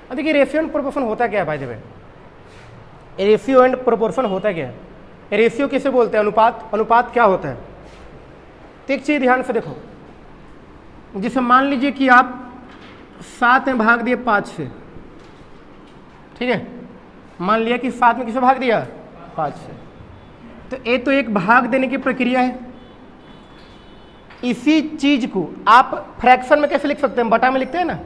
अब देखिए ratio and proportion होता क्या है भाई? देखिए रेशियो एंड प्रोपोर्शन होता क्या है? रेशियो किसे बोलते हैं? अनुपात। अनुपात क्या होता है? तो एक चीज ध्यान से देखो, जिसे मान लीजिए कि आप 7 में भाग दिए 5 से, ठीक है, मान लिया कि 7 में किसे भाग दिया? 5 से। तो ये तो एक भाग देने की प्रक्रिया है। इसी चीज को आप फ्रैक्शन में कैसे लिख सकते हैं? बटा में लिखते हैं ना।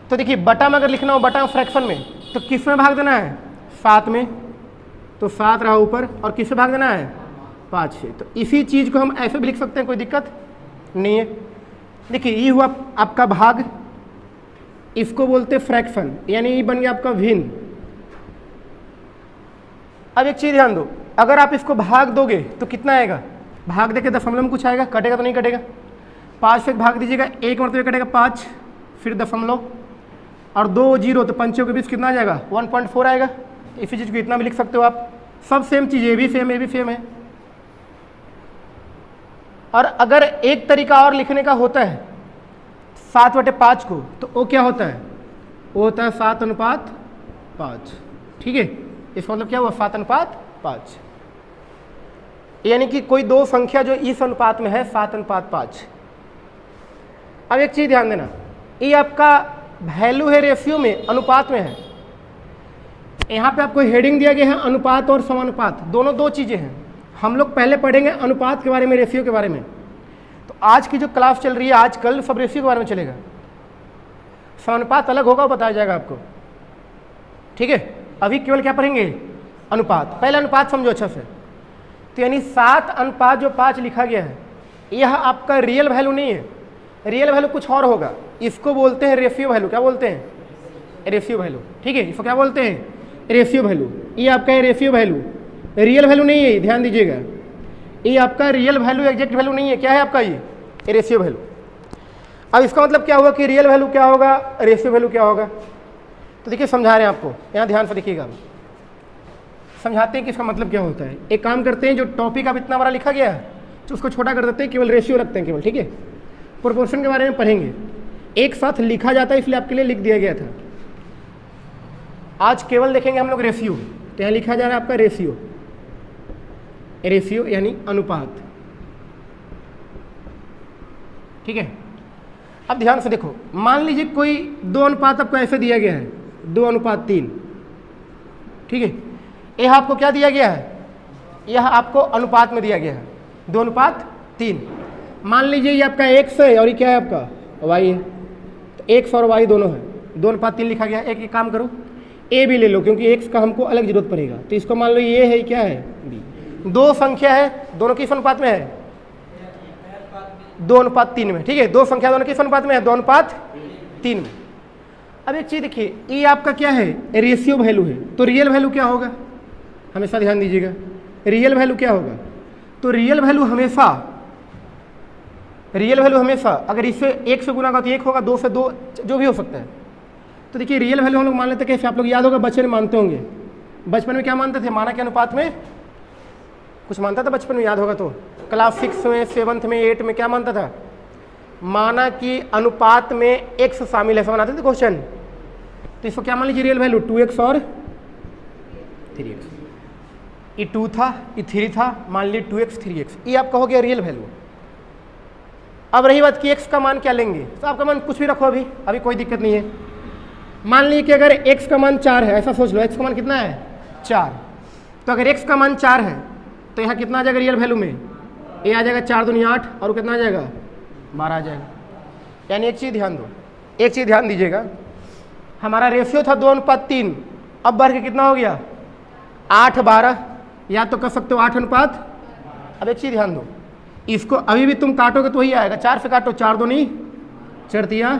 तो देखिए बटा में अगर लिखना हो, बटा में फ्रैक्शन में, तो किस में भाग देना है? 7 में। तो 7 रहा ऊपर, और किससे भाग देना है? 5 से। तो इसी चीज को हम ऐसे भी लिख सकते हैं, कोई दिक्कत नहीं है। देखिए ये हुआ आपका भाग, इसको बोलते फ्रैक्शन, यानी ये बन गया आपका भिन्न। अब एक चीज ध्यान दो, अगर आप इसको भाग दोगे तो कितना आएगा? भाग दे के दशमलव में कुछ आएगा? कटेगा तो नहीं कटेगा। 5 से भाग दीजिएगा, एक मरतबे कटेगा 5, फिर दशमलव, और 2 0, तो पंचों के बीच कितना आ जाएगा? 1.4 आएगा। इसी चीज को इतना भी लिख सकते हो आप। सब सेम चीज, ये भी सेम, ये भी सेम है। और अगर एक तरीका और लिखने का होता है 7/5 को, तो वो क्या होता है? वो होता है 7:5। ठीक है, इसका मतलब क्या हुआ? 7:5। यानी कि कोई दो संख्या जो इस अनुपात में है 7:5। अब एक चीज ध्यान देना, ये आपका वैल्यू है रेशियो में, अनुपात में है। यहाँ पे आपको हेडिंग दिया गया है अनुपात और समानुपात, दोनों दो चीजें हैं। हम लोग पहले पढ़ेंगे अनुपात के बारे में, रेशियो के बारे में। तो आज की जो क्लास चल रही है, आजकल सब रेशियो के बारे में चलेगा। समानुपात अलग होगा, बताया जाएगा आपको। ठीक है, अभी केवल क्या पढ़ेंगे? अनुपात। पहले अनुपात समझो अच्छा से। तो यानी 7:5 लिखा गया है, यह आपका रियल वैल्यू नहीं है। रियल वैल्यू कुछ और होगा, इसको बोलते हैं रेशियो वैल्यू। क्या बोलते हैं? Ratio value. ठीक है, इसको क्या बोलते हैं? Ratio value. ये आपका है रेशियो वैल्यू, रियल वैल्यू नहीं है, ध्यान दीजिएगा। ये आपका रियल वैल्यू, एग्जैक्ट वैल्यू नहीं है। क्या है आपका? ये रेशियो वैल्यू। अब इसका मतलब क्या होगा कि रियल वैल्यू क्या होगा, रेशियो वैल्यू क्या होगा? तो देखिए समझा रहे हैं आपको, यहाँ ध्यान से देखिएगा, समझाते हैं कि इसका मतलब क्या होता है। एक काम करते हैं, जो टॉपिक अब इतना बड़ा लिखा गया है तो उसको छोटा कर देते हैं, केवल रेशियो रखते हैं केवल। ठीक है, प्रोपोर्शन के बारे में पढ़ेंगे, एक साथ लिखा जाता है, इसलिए आपके लिए लिख दिया गया था। आज केवल देखेंगे हम लोग रेशियो। तो यहाँ लिखा जा रहा है आपका रेशियो। रेशियो यानी अनुपात। ठीक है, अब ध्यान से देखो, मान लीजिए कोई दो अनुपात आपको ऐसे दिया गया है, 2:3। ठीक है, यह आपको क्या दिया गया है? यह आपको अनुपात में दिया गया है, 2:3। मान लीजिए ये आपका x है और ये क्या है आपका? y है। तो x और y दोनों है, 2:3 लिखा गया है। एक काम करो, a भी ले लो, क्योंकि x का हमको अलग जरूरत पड़ेगा। तो इसको मान लो ये है, क्या है? b। दो संख्या है, दोनों किस अनुपात में है? 2:3 में। ठीक है, दो संख्या दोनों किस अनुपात में है? 2:3 में। अब एक चीज देखिए, ये आपका क्या है? रेशियो वैल्यू है। तो रियल वैल्यू क्या होगा? हमेशा ध्यान दीजिएगा, रियल वैल्यू क्या होगा? तो रियल वैल्यू हमेशा अगर इससे 1 से गुना होगा तो 1 होगा, 2 से 2, जो भी हो सकता है। तो देखिए रियल वैल्यू हम लोग मान लेते हैं कैसे? आप लोग याद होगा बचपन में मानते होंगे। बचपन में क्या मानते थे? माना के अनुपात में कुछ मानता था बचपन में, याद होगा तो। क्लास 6 में, 7th में, 8 में क्या मानता था? माना कि अनुपात में x शामिल है, ऐसा बनाते थे क्वेश्चन। तो इसको क्या मान लीजिए रियल वैल्यू? 2x और 3x। ये 2 था, ये 3 था, मान लीजिए 2x 3x, ये आपका हो गया रियल वैल्यू। अब रही बात कि x का मान क्या लेंगे, तो आपका मान कुछ भी रखो, अभी कोई दिक्कत नहीं है। मान लीजिए कि अगर x का मान 4 है, ऐसा सोच लो, x का मान कितना है? 4। तो अगर x का मान 4 है तो यहाँ कितना आ जाएगा रियल वैल्यू में? ये आ जाएगा 4 दूनी 8, और कितना आ जाएगा? 12 आ जाएगा। यानी एक चीज़ ध्यान दो, एक चीज़ ध्यान दीजिएगा, हमारा रेशियो था 2:3, अब बढ़ के कितना हो गया? 8:12, या तो कर सकते हो 8:। अब एक चीज़ ध्यान दो, इसको अभी भी तुम काटोगे तो वही आएगा, 4 से काटो, 4 दूनी 4,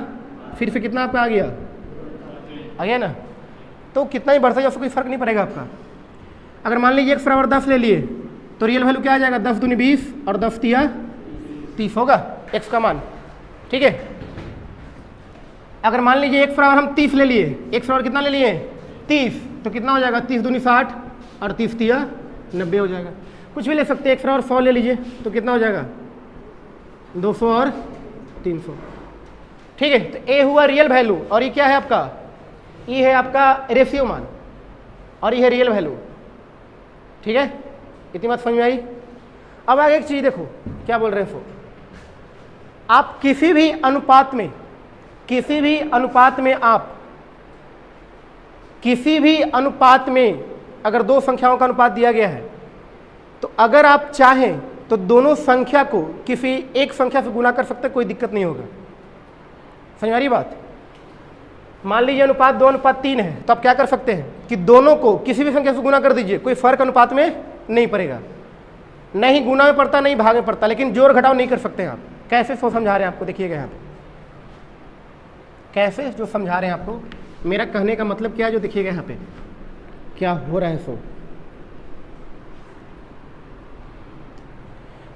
फिर से कितना आपका आ गया ना? तो कितना ही बढ़ता है, उसको कोई फर्क नहीं पड़ेगा आपका। अगर मान लीजिए x बराबर 10 ले लिए तो रियल वैल्यू क्या आ जाएगा? 10 दूनी 20 और 10 तिया 30 होगा x का मान। ठीक है, अगर मान लीजिए x बराबर हम 30 ले लिए, x बराबर कितना ले लिए? 30, तो कितना हो जाएगा? 30 दूनी 60 और 30 तिया 90 हो जाएगा। कुछ भी ले सकते हैं, x बराबर 100 ले लीजिए तो कितना हो जाएगा? 200 और 300। ठीक है, तो a हुआ रियल वैल्यू और ये क्या है आपका? ये है आपका रेशियो मान और ये है रियल वैल्यू, ठीक है, इतनी बात समझ में आई। अब आगे एक चीज देखो क्या बोल रहे हैं सो, आप किसी भी अनुपात में अगर दो संख्याओं का अनुपात दिया गया है तो अगर आप चाहें तो दोनों संख्या को किसी एक संख्या से गुना कर सकते हैं, कोई दिक्कत नहीं होगा। समझ आ रही बात। मान लीजिए अनुपात 2:3 है तो आप क्या कर सकते हैं कि दोनों को किसी भी संख्या से गुना कर दीजिए, कोई फर्क अनुपात में नहीं पड़ेगा, नहीं गुना में पड़ता नहीं भाग में पड़ता, लेकिन जोड़ घटाव नहीं कर सकते हैं आप। कैसे सो समझा रहे हैं आपको, देखिएगा यहाँ पे कैसे जो समझा रहे हैं आपको, मेरा कहने का मतलब क्या है जो देखिएगा यहाँ पे क्या हो रहा है। सो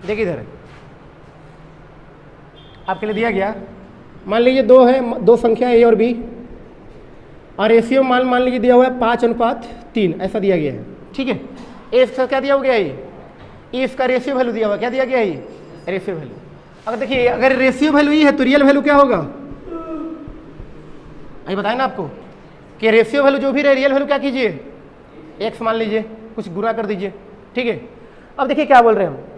देखिए इधर आपके लिए दिया गया, मान लीजिए दो संख्या ए और बी और रेशियो मान लीजिए दिया हुआ है 5:3 ऐसा दिया गया है, ठीक है। ए इसका क्या दिया हो गया, ये इसका रेशियो वैल्यू दिया हुआ, क्या दिया गया है, ये रेशियो वैल्यू। अगर देखिए अगर रेशियो वैल्यू ये है तो रियल वैल्यू क्या होगा, अभी बताए ना आपको कि रेशियो वैल्यू जो भी रहे रियल वैल्यू क्या कीजिए, एक्स मान लीजिए, कुछ गुना कर दीजिए, ठीक है। अब देखिए क्या बोल रहे हैं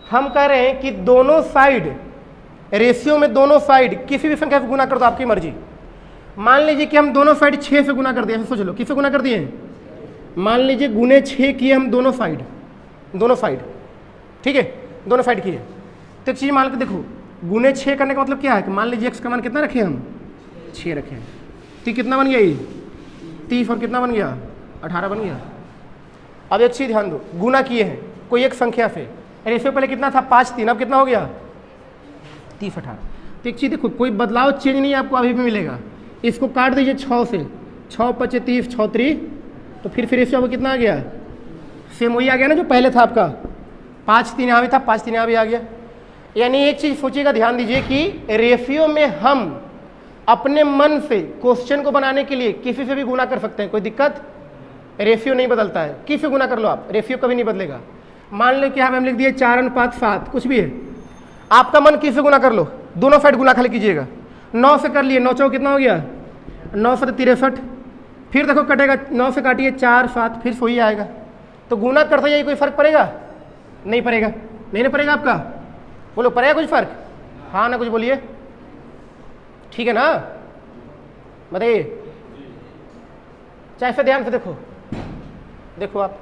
हम कह रहे हैं कि दोनों साइड रेशियो में दोनों साइड किसी भी संख्या से गुना कर दो, आपकी मर्जी। मान लीजिए कि हम दोनों साइड 6 से गुना कर दिए, सोच लो किससे गुना कर दिए, मान लीजिए गुने 6 किए हम दोनों साइड, ठीक है, दोनों साइड किए। तो एक चीज मान के देखो, गुने 6 करने का मतलब क्या है कि मान लीजिए x का मान कितना रखे हम 6 रखे, तो कितना बन गया ये 30 और कितना बन गया 18 बन गया। अब एक चीज ध्यान दो, गुना किए हैं कोई एक संख्या से, रेशियो पहले कितना था 5:3, अब कितना हो गया 30:18। तो एक चीज देखो, कोई बदलाव चेंज नहीं आपको अभी भी मिलेगा। इसको काट दीजिए 6 से, 6 × 5 = 30, 6 × 3 तो फिर रेशियो अब कितना आ गया, सेम वही आ गया ना जो पहले था आपका, 5:3 यहाँ भी था, 5:3 यहाँ भी आ गया। यानी एक चीज सोचिएगा, ध्यान दीजिए कि रेशियो में हम अपने मन से क्वेश्चन को बनाने के लिए किसी से भी गुना कर सकते हैं, कोई दिक्कत, रेशियो नहीं बदलता है, किसी से गुना कर लो आप, रेशियो कभी नहीं बदलेगा। मान लो कि हम लिख दिए 4:7, कुछ भी है, आपका मन किसी से गुना कर लो, दोनों साइड गुना खाली कीजिएगा, 9 से कर लिए, 9 चौक कितना हो गया 9 × 7 = 63, फिर देखो कटेगा, 9 से काटिए 4 7, फिर सोई आएगा। तो गुना करते जाइए, कोई फर्क पड़ेगा नहीं पड़ेगा, नहीं पड़ेगा आपका, बोलो पड़ेगा कुछ फर्क, हाँ ना कुछ बोलिए, ठीक है ना, बताइए। चाहे से ध्यान से देखो आप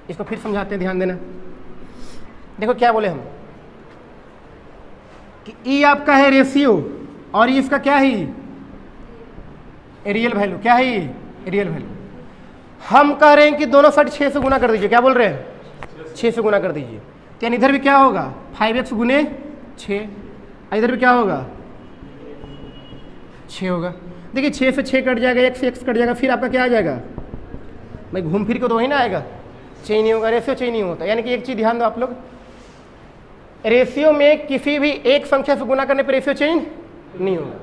इसको फिर समझाते हैं, ध्यान देना। देखो क्या बोले हम कि ई आपका है रेशियो और ई इसका क्या है रियल वैल्यू, क्या है ये रियल वैल्यू। हम कह रहे हैं कि दोनों साइड 6 से गुना कर दीजिए, क्या बोल रहे हैं 6 से गुना कर दीजिए, तो यानी इधर भी क्या होगा 5x × 6, इधर भी क्या होगा 6 होगा। देखिए 6 से 6 कट जाएगा, x से x कट जाएगा, फिर आपका क्या आ जाएगा भाई, घूम फिर के तो वही ना आएगा, चेंज नहीं होगा, रेशियो चेंज नहीं होता। यानी कि एक चीज ध्यान दो आप लोग, रेशियो में किसी भी एक संख्या से गुना करने पर रेशियो चेंज नहीं होगा,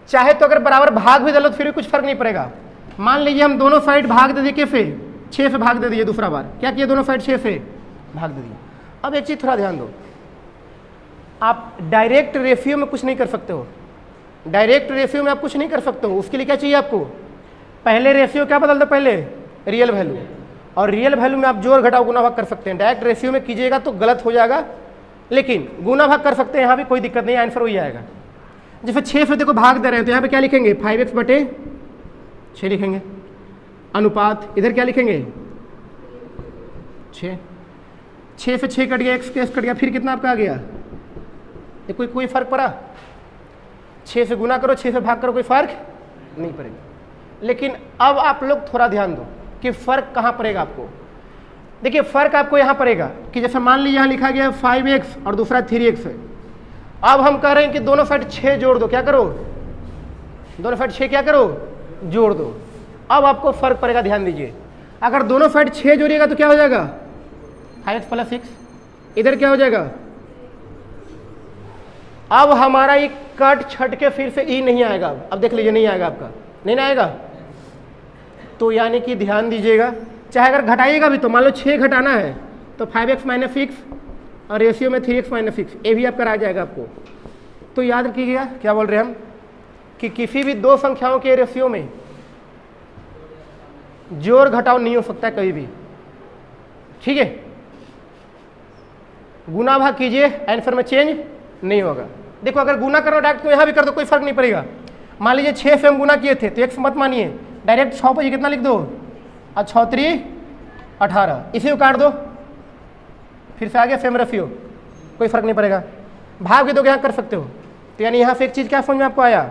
चाहे तो अगर बराबर भाग भी डालो तो फिर भी कुछ फर्क नहीं पड़ेगा। मान लीजिए हम दोनों साइड भाग दे दिए, कैसे 6 से भाग दे दिए, दूसरा बार क्या किया, दोनों साइड 6 से भाग दे दिए। अब एक चीज थोड़ा ध्यान दो, आप डायरेक्ट रेशियो में कुछ नहीं कर सकते हो, डायरेक्ट रेशियो में आप कुछ नहीं कर सकते हो, उसके लिए क्या चाहिए आपको, पहले रेशियो क्या बदल दो, पहले रियल वैल्यू, और रियल वैल्यू में आप जोड़ घटाव गुना भाग कर सकते हैं। डायरेक्ट रेशियो में कीजिएगा तो गलत हो जाएगा, लेकिन गुना भाग कर सकते हैं, यहाँ भी कोई दिक्कत नहीं, आंसर वही आएगा। जैसे 6 से देखो भाग दे रहे हैं तो यहाँ पे क्या लिखेंगे 5x/6 लिखेंगे, अनुपात इधर क्या लिखेंगे 6 से 6 कट गया, x कट गया, फिर कितना आपका आ गया, कोई फर्क पड़ा, 6 से गुना करो 6 से भाग करो, कोई फर्क नहीं पड़ेगा। लेकिन अब आप लोग थोड़ा ध्यान दो कि फर्क कहाँ पड़ेगा आपको। देखिए फर्क आपको यहाँ पड़ेगा कि जैसे मान लीजिए यहाँ लिखा गया 5x और दूसरा 3x है, अब हम कह रहे हैं कि दोनों साइड 6 जोड़ दो, क्या करो दोनों साइड 6 क्या करो जोड़ दो। अब आपको फर्क पड़ेगा, ध्यान दीजिए, अगर दोनों साइड 6 जोड़िएगा तो क्या हो जाएगा 5x + 6, इधर क्या हो जाएगा, अब हमारा ये कट छट के फिर से ई नहीं आएगा, अब देख लीजिए नहीं आएगा, आपका नहीं ना आएगा। तो यानी कि ध्यान दीजिएगा, चाहे अगर घटाइएगा भी तो मान लो 6 घटाना है तो 5x - 6 और रेशियो में 3x - 6, ये भी आपका आ जाएगा आपको। तो याद रखिएगा क्या बोल रहे हैं हम कि किसी भी दो संख्याओं के रेशियो में जोड़ घटाव नहीं हो सकता है कभी भी, ठीक है। गुना भाग कीजिए, आंसर में चेंज नहीं होगा। देखो अगर गुना करो डायरेक्ट तो यहाँ भी कर दो, कोई फर्क नहीं पड़ेगा। मान लीजिए 6 से हम गुना किए थे तो 1 मत मानिए, डायरेक्ट 6 पर कितना लिख दो, और 6 3 18, इसी को काट दो, फिर से आगे सेम रेशियो, कोई फर्क नहीं पड़ेगा। भाग भी दो यहाँ कर सकते हो। तो यानी यहाँ से एक चीज क्या समझ में आपको आया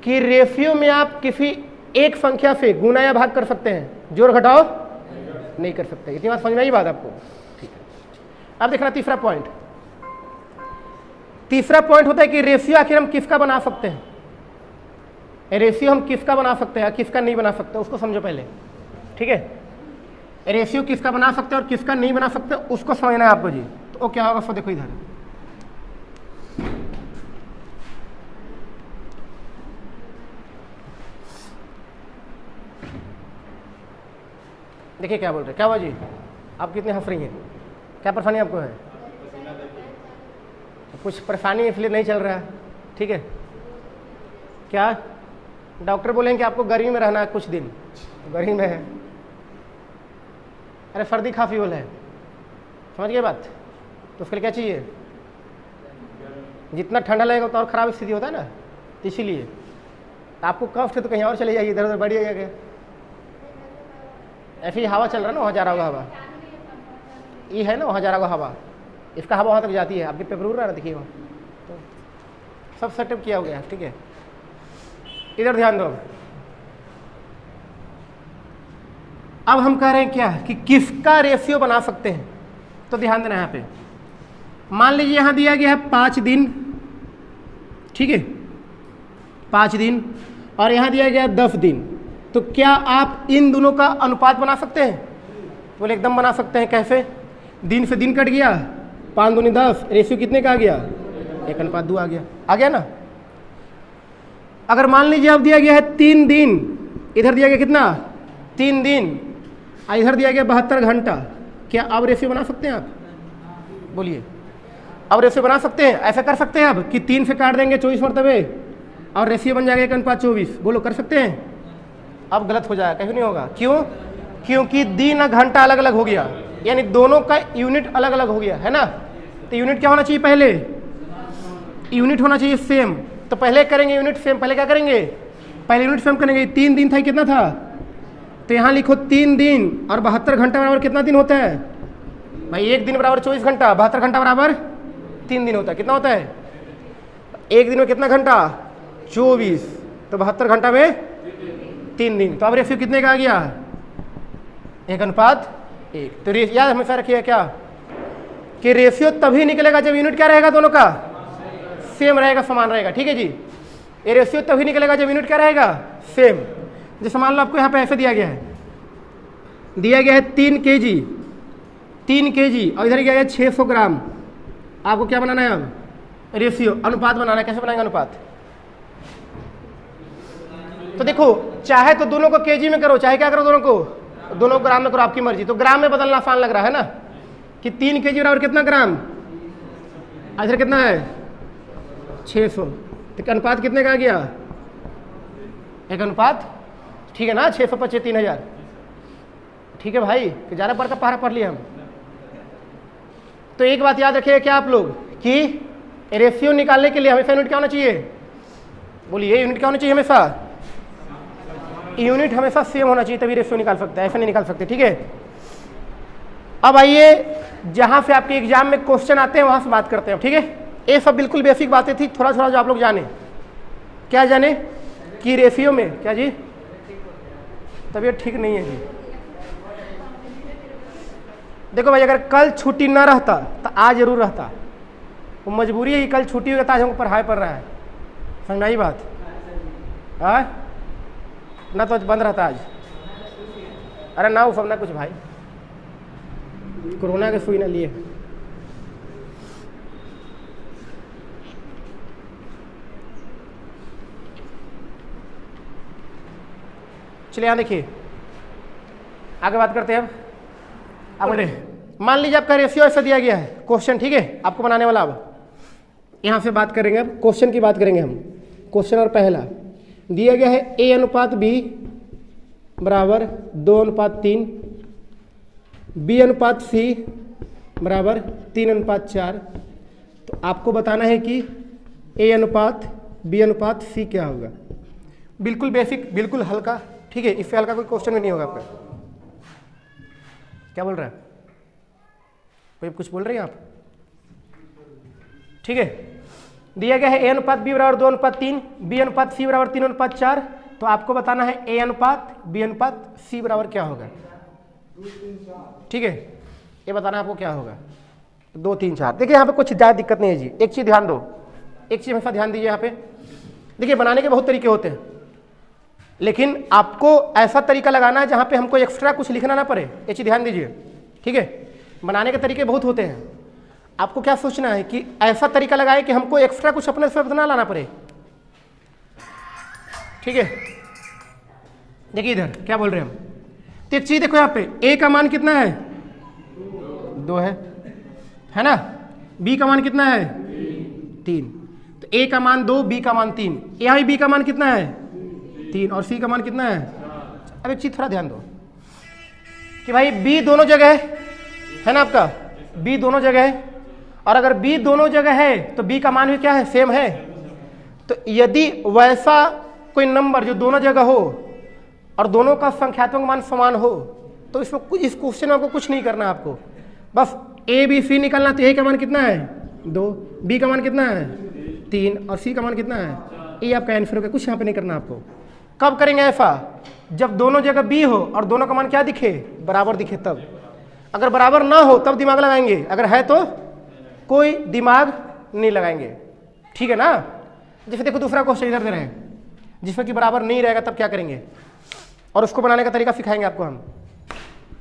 कि रेशियो में आप किसी एक संख्या से गुना या भाग कर सकते हैं, जोड़ घटाव नहीं कर सकते। इतनी बात समझ में आई बात आपको, ठीक है। अब देखना तीसरा पॉइंट। तीसरा पॉइंट होता है कि रेशियो आखिर हम किसका बना सकते हैं। रेशियो हम किसका बना सकते हैं, किसका नहीं बना सकते, उसको समझो पहले, ठीक है। रेशियो किसका बना सकते हैं और किसका नहीं बना सकते, उसको समझना है आपको जी। तो क्या होगा, देखो इधर देखिए क्या बोल रहे हैं। क्या हुआ जी, आप कितने हंस रही हैं, क्या परेशानी आपको है? कुछ परेशानी इसलिए नहीं चल रहा है, ठीक है। क्या डॉक्टर बोलेंगे कि आपको गर्मी में रहना है कुछ दिन, गर्मी में है, अरे सर्दी खांसी बोला है, समझ गए बात। तो उसके लिए क्या चाहिए, जितना ठंडा लगेगा उतना और खराब स्थिति होता है ना, तो इसीलिए आपको कफ है तो कहीं और चले जाइए, इधर उधर बढ़ जाइएगा। ऐसी हवा चल रहा है ना, वहाँ जा रहा होगा हवा, ये है ना वहाँ जा रहा होगा हवा, इसका हवा वहाँ तक जाती है, आपके पेपर उड़ रहा है ना, देखिए वहाँ तो सब सेटअप किया हो गया, ठीक है। इधर ध्यान दो। अब हम कह रहे हैं क्या कि किसका रेशियो बना सकते हैं, तो ध्यान देना यहाँ पे। मान लीजिए यहाँ दिया गया है 5 दिन, ठीक है, 5 दिन, और यहाँ दिया गया है 10 दिन। तो क्या आप इन दोनों का अनुपात बना सकते हैं? बोले एकदम बना सकते हैं। कैसे? दिन से दिन कट गया, 5 दूनी 10, रेशियो कितने का आ गया, 1:2 आ गया ना। अगर मान लीजिए अब दिया गया है 3 दिन, इधर दिया गया कितना, 3 दिन, और इधर दिया गया 72 घंटा, क्या अब रेशियो बना सकते हैं आप? बोलिए, अब रेशियो बना सकते हैं? ऐसा कर सकते हैं अब कि 3 से काट देंगे 24 मरतबे और रेशियो बन जाएगा 1:24। बोलो कर सकते हैं? अब गलत हो जाएगा, कहीं नहीं होगा। क्यों? क्योंकि दिन और घंटा अलग अलग हो गया, यानी दोनों का यूनिट अलग अलग हो गया है ना। तो यूनिट क्या होना चाहिए, पहले यूनिट होना चाहिए सेम। तो पहले करेंगे यूनिट सेम, पहले क्या करेंगे, पहले यूनिट सेम करेंगे। 3 दिन था, कितना था, तो यहाँ लिखो 3 दिन, और 72 घंटा बराबर कितना दिन होता है भाई, 1 दिन बराबर 24 घंटा, 72 घंटा बराबर 3 दिन होता है। कितना होता है, एक दिन में कितना घंटा, 24, तो 72 घंटा में 3 दिन। तो अब रेशियो कितने का आ गया, 1:1। तो याद हमेशा रखिए क्या कि रेशियो तभी निकलेगा जब यूनिट क्या रहेगा, दोनों का सेम रहेगा, समान रहेगा, ठीक है जी। ये रेशियो तभी निकलेगा जब यूनिट क्या रहेगा, सेम। जैसे मान लो आपको यहाँ पे ऐसे दिया गया है, 3 kg, 3 kg, और इधर गया है 600 ग्राम। आपको क्या बनाना है अब, रेशियो, अनुपात बनाना है। कैसे बनाएंगे अनुपात? तो देखो, चाहे तो दोनों को केजी में करो, चाहे क्या करो, दोनों को ग्राम में करो, आपकी मर्जी। तो ग्राम में बदलना आसान लग रहा है ना, कि 3 kg बराबर कितना ग्राम, इधर कितना है 600, तो अनुपात कितने का आ गया, 1:, ठीक है ना। 625 3000, ठीक है भाई, कि ज़्यादा पढ़ का पहाड़ा पढ़ लिया हम। तो एक बात याद रखिए क्या आप लोग, कि रेशियो निकालने के लिए हमेशा यूनिट क्या होना चाहिए, बोलिए यूनिट क्या होना चाहिए, हमेशा यूनिट हमेशा सेम होना चाहिए, तभी रेशियो निकाल सकते हैं, ऐसे नहीं निकाल सकते, ठीक है। अब आइए जहां से आपके एग्जाम में क्वेश्चन आते हैं वहां से बात करते हैं, ठीक है। ये सब बिल्कुल बेसिक बातें थी, थोड़ा थोड़ा जो आप लोग जाने, क्या जाने कि रेशियो में क्या जी, तबीयत ठीक नहीं है जी। देखो भाई, अगर कल छुट्टी ना रहता तो आज जरूर रहता, वो मजबूरी है कि कल छुट्टी हो गया, आज हमको पढ़ाई पड़ रहा है, समझ आई बात, हाँ ना तो बंद रहता आज। अरे ना उफम ना कुछ भाई, कोरोना के सुई ना लिए। चलिए यहाँ देखिए, आगे बात करते हैं। अब बढ़े, मान लीजिए आपका रेशियो ऐसा दिया गया है क्वेश्चन, ठीक है, आपको बनाने वाला। अब यहाँ से बात करेंगे, अब क्वेश्चन की बात करेंगे हम। क्वेश्चन और पहला दिया गया है A अनुपात B बराबर 2:3, बी अनुपात सी बराबर 3:4। तो आपको बताना है कि ए अनुपात बी अनुपात सी क्या होगा। बिल्कुल बेसिक, बिल्कुल हल्का, ठीक है, इससे हल्का कोई क्वेश्चन भी नहीं होगा आपका। क्या बोल रहा है कोई, कुछ बोल रहे हैं आप? ठीक है, दिया गया है ए अनुपात बी बराबर 2:3, बी अनुपात सी बराबर 3:4। तो आपको बताना है ए अनुपात बी अनुपात सी बराबर क्या होगा। ठीक है, ये बताना आपको क्या होगा। 2, 3, 4। देखिए यहाँ पे कुछ ज़्यादा दिक्कत नहीं है जी। एक चीज़ ध्यान दो, एक चीज़ हमेशा ध्यान दीजिए यहाँ पे। देखिए बनाने के बहुत तरीके होते हैं, लेकिन आपको ऐसा तरीका लगाना है जहाँ पे हमको एक्स्ट्रा कुछ लिखना ना पड़े। ये चीज़ ध्यान दीजिए, ठीक है। बनाने के तरीके बहुत होते हैं, आपको क्या सोचना है कि ऐसा तरीका लगाए कि हमको एक्स्ट्रा कुछ अपने से ना लाना पड़े। ठीक है, देखिए इधर क्या बोल रहे हैं हम। तो एक चीज देखो यहाँ पे, ए का मान कितना है 2 है ना। बी का मान कितना है 3। तो ए का मान 2, बी का मान 3। यहाँ बी का मान कितना है 3 और सी का मान कितना है। अब एक चीज थोड़ा ध्यान दो कि भाई बी दोनों जगह है ना, आपका बी दोनों जगह है, और अगर बी दोनों जगह है तो बी का मान भी क्या है, सेम है। तो यदि वैसा कोई नंबर जो दोनों जगह हो और दोनों का संख्यात्मक मान समान हो, तो इसमें कुछ, इस क्वेश्चन में आपको कुछ नहीं करना, आपको बस ए बी सी निकालना। तो ए का मान कितना है 2, बी का मान कितना है 3 और सी का मान कितना है। ये आपका आंसर होगा, कुछ यहाँ पे नहीं करना आपको। कब करेंगे ऐसा, जब दोनों जगह बी हो और दोनों का मान क्या दिखे, बराबर दिखे तब। अगर बराबर ना हो तब दिमाग लगाएंगे, अगर है तो कोई दिमाग नहीं लगाएंगे। ठीक है ना। जैसे देखो दूसरा क्वेश्चन इधर दे रहे हैं जिसमें कि बराबर नहीं रहेगा, तब क्या करेंगे, और उसको बनाने का तरीका सिखाएंगे आपको हम।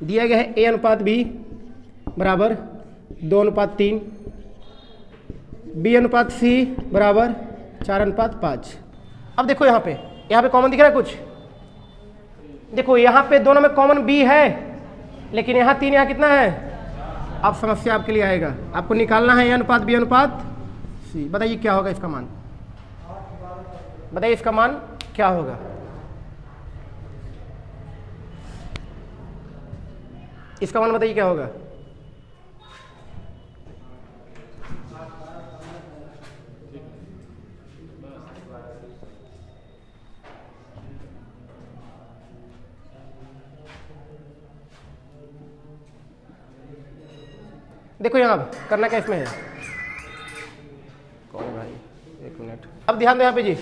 दिया गया है ए अनुपात बी बराबर 2:3, बी अनुपात सी बराबर 4:5। अब देखो यहाँ पे कॉमन दिख रहा है कुछ। देखो यहाँ पे दोनों में कॉमन बी है, लेकिन यहाँ 3, यहाँ कितना है। अब समस्या आपके लिए आएगा, आपको निकालना है ए अनुपात बी अनुपात सी। बताइए क्या होगा इसका मान, बताइए इसका मान क्या होगा। इसका मान बताइए क्या होगा। देखो यहाँ करना क्या इसमें है, कौन भाई, एक मिनट। अब ध्यान दो यहाँ पे जी।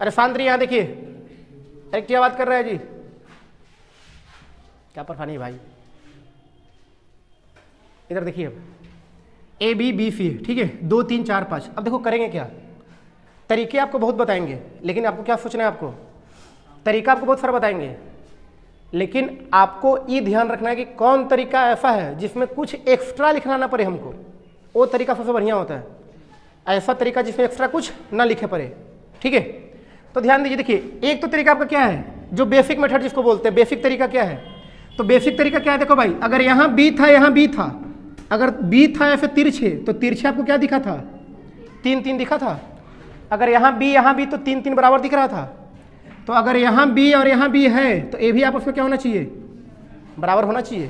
अरे शांत रहिए, यहाँ देखिए। अरे क्या बात कर रहे हैं जी, क्या परेशानी भाई। इधर देखिए, अब ए बी बी सी, ठीक है, 2, 3, 4, 5। अब देखो करेंगे क्या। तरीके आपको बहुत बताएंगे, लेकिन आपको क्या सोचना है, आपको तरीका आपको बहुत सारा बताएंगे, लेकिन आपको ये ध्यान रखना है कि कौन तरीका ऐसा है जिसमें कुछ एक्स्ट्रा लिखना ना पड़े हमको। वो तरीका सबसे बढ़िया होता है, ऐसा तरीका जिसमें एक्स्ट्रा कुछ ना लिखे पड़े। ठीक है, तो ध्यान दीजिए। देखिए एक तो तरीका आपका क्या है, जो बेसिक मेथड जिसको बोलते हैं, बेसिक तरीका क्या है। तो बेसिक तरीका क्या है, देखो भाई, अगर यहाँ बी था, यहाँ बी था, अगर बी था या फिर तिरछे, तो तिरछे आपको क्या दिखा था, 3, 3 दिखा था। अगर यहाँ बी तो 3, 3 बराबर दिख रहा था। तो अगर यहाँ बी और यहाँ बी है तो ए भी आपस में क्या होना चाहिए, बराबर होना चाहिए।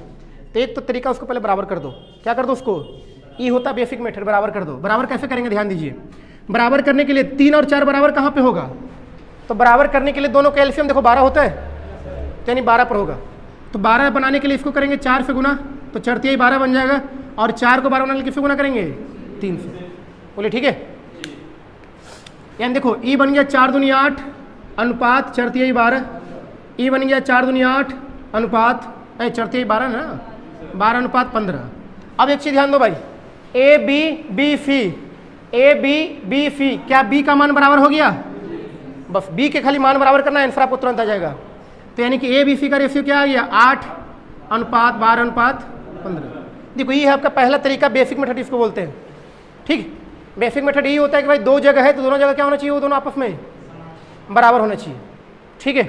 तो एक तो तरीका, उसको पहले बराबर कर दो। क्या कर दो उसको, ई होता बेसिक मेथड, बराबर कर दो। बराबर कैसे करेंगे, ध्यान दीजिए। बराबर करने के लिए 3 और 4 बराबर कहाँ पे होगा, तो बराबर करने के लिए दोनों का एलसीएम देखो 12 होता है, तो यानी 12 पर होगा। तो 12 बनाने के लिए इसको करेंगे 4 से गुना, तो 4 × 3 12 बन जाएगा। और 4 को 12 बनाने के लिए किससे गुना करेंगे, 3 से। बोले ठीक है। यानी देखो ई बन गया 4 दूनी 8 अनुपात 4 × 3 12, ई बन गया 4 दूनी 8 अनुपात 4 × 3 12 ना, 12:15। अब एक चीज ध्यान दो भाई, A B B C, A B B C, क्या बी का मान बराबर हो गया, बस बी के खाली मान बराबर करना है, आंसर आपको तुरंत आ जाएगा। तो यानी कि ए बी सी का रेशियो क्या आ गया, 8:12:15। देखो ये है आपका पहला तरीका, बेसिक मेथड इसको बोलते हैं। ठीक, बेसिक मेथड यही होता है कि भाई दो जगह है तो दोनों जगह क्या होना चाहिए, वो दोनों आपस में बराबर होना चाहिए। ठीक है,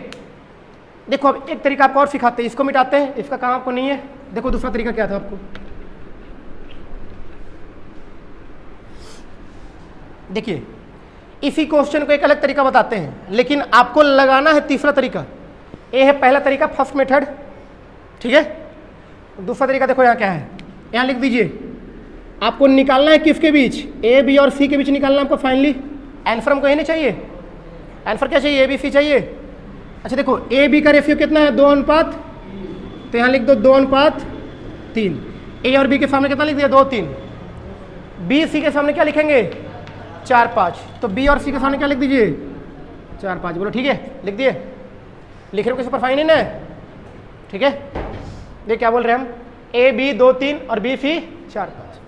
देखो अब एक तरीका आपको और सिखाते हैं, इसको मिटाते हैं, इसका काम आपको नहीं है। देखो दूसरा तरीका क्या था आपको, देखिए इसी क्वेश्चन को एक अलग तरीका बताते हैं, लेकिन आपको लगाना है तीसरा तरीका। ये है पहला तरीका, फर्स्ट मेथड, ठीक है। दूसरा तरीका देखो यहाँ क्या है, यहाँ लिख दीजिए, आपको निकालना है किसके बीच, ए बी और सी के बीच निकालना आपको फाइनली। आंसर हमको यही नहीं चाहिए, आंसर क्या चाहिए, ए बी सी चाहिए। अच्छा देखो ए बी का रेशियो कितना है, 2:, तो यहाँ लिख दो 2:3। ए और बी के सामने कितना लिख दिया, 2-3। बी सी के सामने क्या लिखेंगे, 4-5। तो बी और सी के सामने क्या लिख दीजिए, 4-5। बोलो ठीक है, लिख दिए, लिख रहे हो किसी पर फाइन है, ठीक है। ये क्या बोल रहे हैं हम, ए बी 2-3 और बी सी 4-5।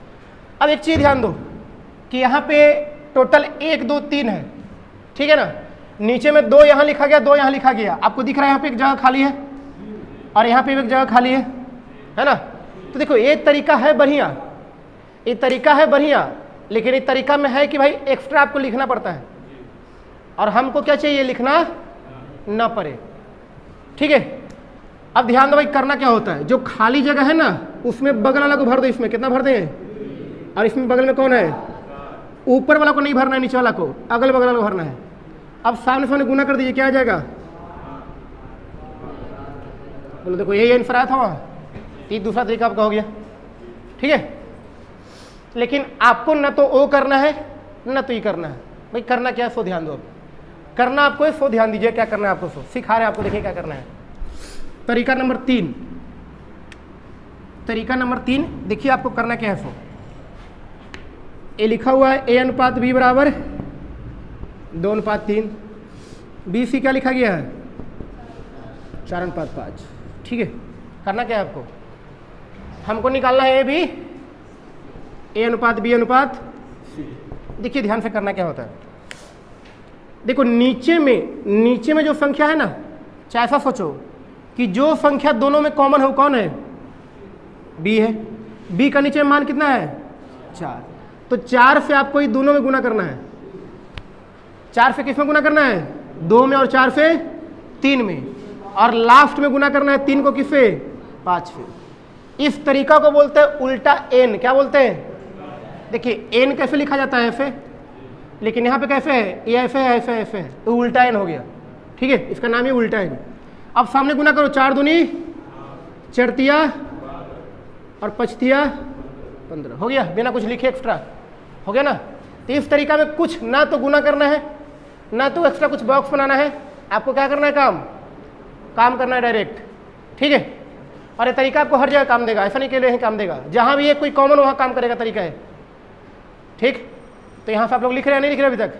अब एक चीज ध्यान दो कि यहाँ पे टोटल 1 2 3 है, ठीक है ना। नीचे में 2 यहाँ लिखा गया, 2 यहाँ लिखा गया, आपको दिख रहा है यहाँ पे एक जगह खाली है और यहाँ पे एक जगह खाली है ना। तो देखो ये तरीका है बढ़िया, ये तरीका है बढ़िया, लेकिन ये तरीका में है कि भाई एक्स्ट्रा आपको लिखना पड़ता है और हमको क्या चाहिए, लिखना ना पड़े, ठीक है। अब ध्यान दो भाई करना क्या होता है, जो खाली जगह है ना उसमें बगल वाला को भर दो, इसमें कितना भर दें, और इसमें बगल में कौन है, ऊपर वाला को नहीं भरना है, नीचे वाला को, अगल बगल वाला को भरना है। अब सामने सामने गुना कर दीजिए, क्या आ जाएगा, बोलो देखो यही आंसर आया था वहाँ, ये दूसरा तरीका आपका हो गया, ठीक है। लेकिन आपको न तो ओ करना है न तो ये करना है, भाई करना क्या है सो ध्यान दो। अब करना आपको है सो ध्यान दीजिए, क्या करना है आपको सो सिखा रहे हैं आपको, देखिए क्या करना है। तरीका नंबर 3, तरीका नंबर 3 देखिए आपको करना क्या है सो, ए लिखा हुआ है ए अनुपात बी बराबर 2:3, बी सी क्या लिखा गया है 4:5, ठीक है। करना क्या है आपको, हमको निकालना है ए बी, ए अनुपात बी अनुपात सी। देखिए ध्यान से करना क्या होता है, देखो नीचे में जो संख्या है ना, चाहे ऐसा सोचो कि जो संख्या दोनों में कॉमन है वो कौन है, बी है। बी का नीचे मान कितना है 4, तो 4 से आपको ये दोनों में गुना करना है। 4 से किस में गुना करना है, 2 में, और 4 से 3 में, और लास्ट में गुना करना है 3 को किससे, 5 से। इस तरीका को बोलते हैं उल्टा एन, क्या बोलते हैं, देखिए एन कैसे लिखा जाता है ऐसे, लेकिन यहाँ पे कैसे है, ये ऐसे है ऐसे ऐसे है, तो उल्टा एन हो गया, ठीक है, इसका नाम ही उल्टा एन। अब सामने गुना करो, 4 दूनी 4 और 5 15, हो गया, बिना कुछ लिखे एक्स्ट्रा, हो गया ना। तो इस तरीका में कुछ ना तो गुना करना है ना तो एक्स्ट्रा कुछ बॉक्स बनाना है, आपको क्या करना है, काम करना है डायरेक्ट, ठीक है। और ये तरीका आपको हर जगह काम देगा, ऐसा नहीं के लिए ही काम देगा, जहां भी ये कोई कॉमन वहां काम करेगा तरीका है, ठीक। तो यहाँ से आप लोग लिख रहे हैं, नहीं लिख रहे अभी तक,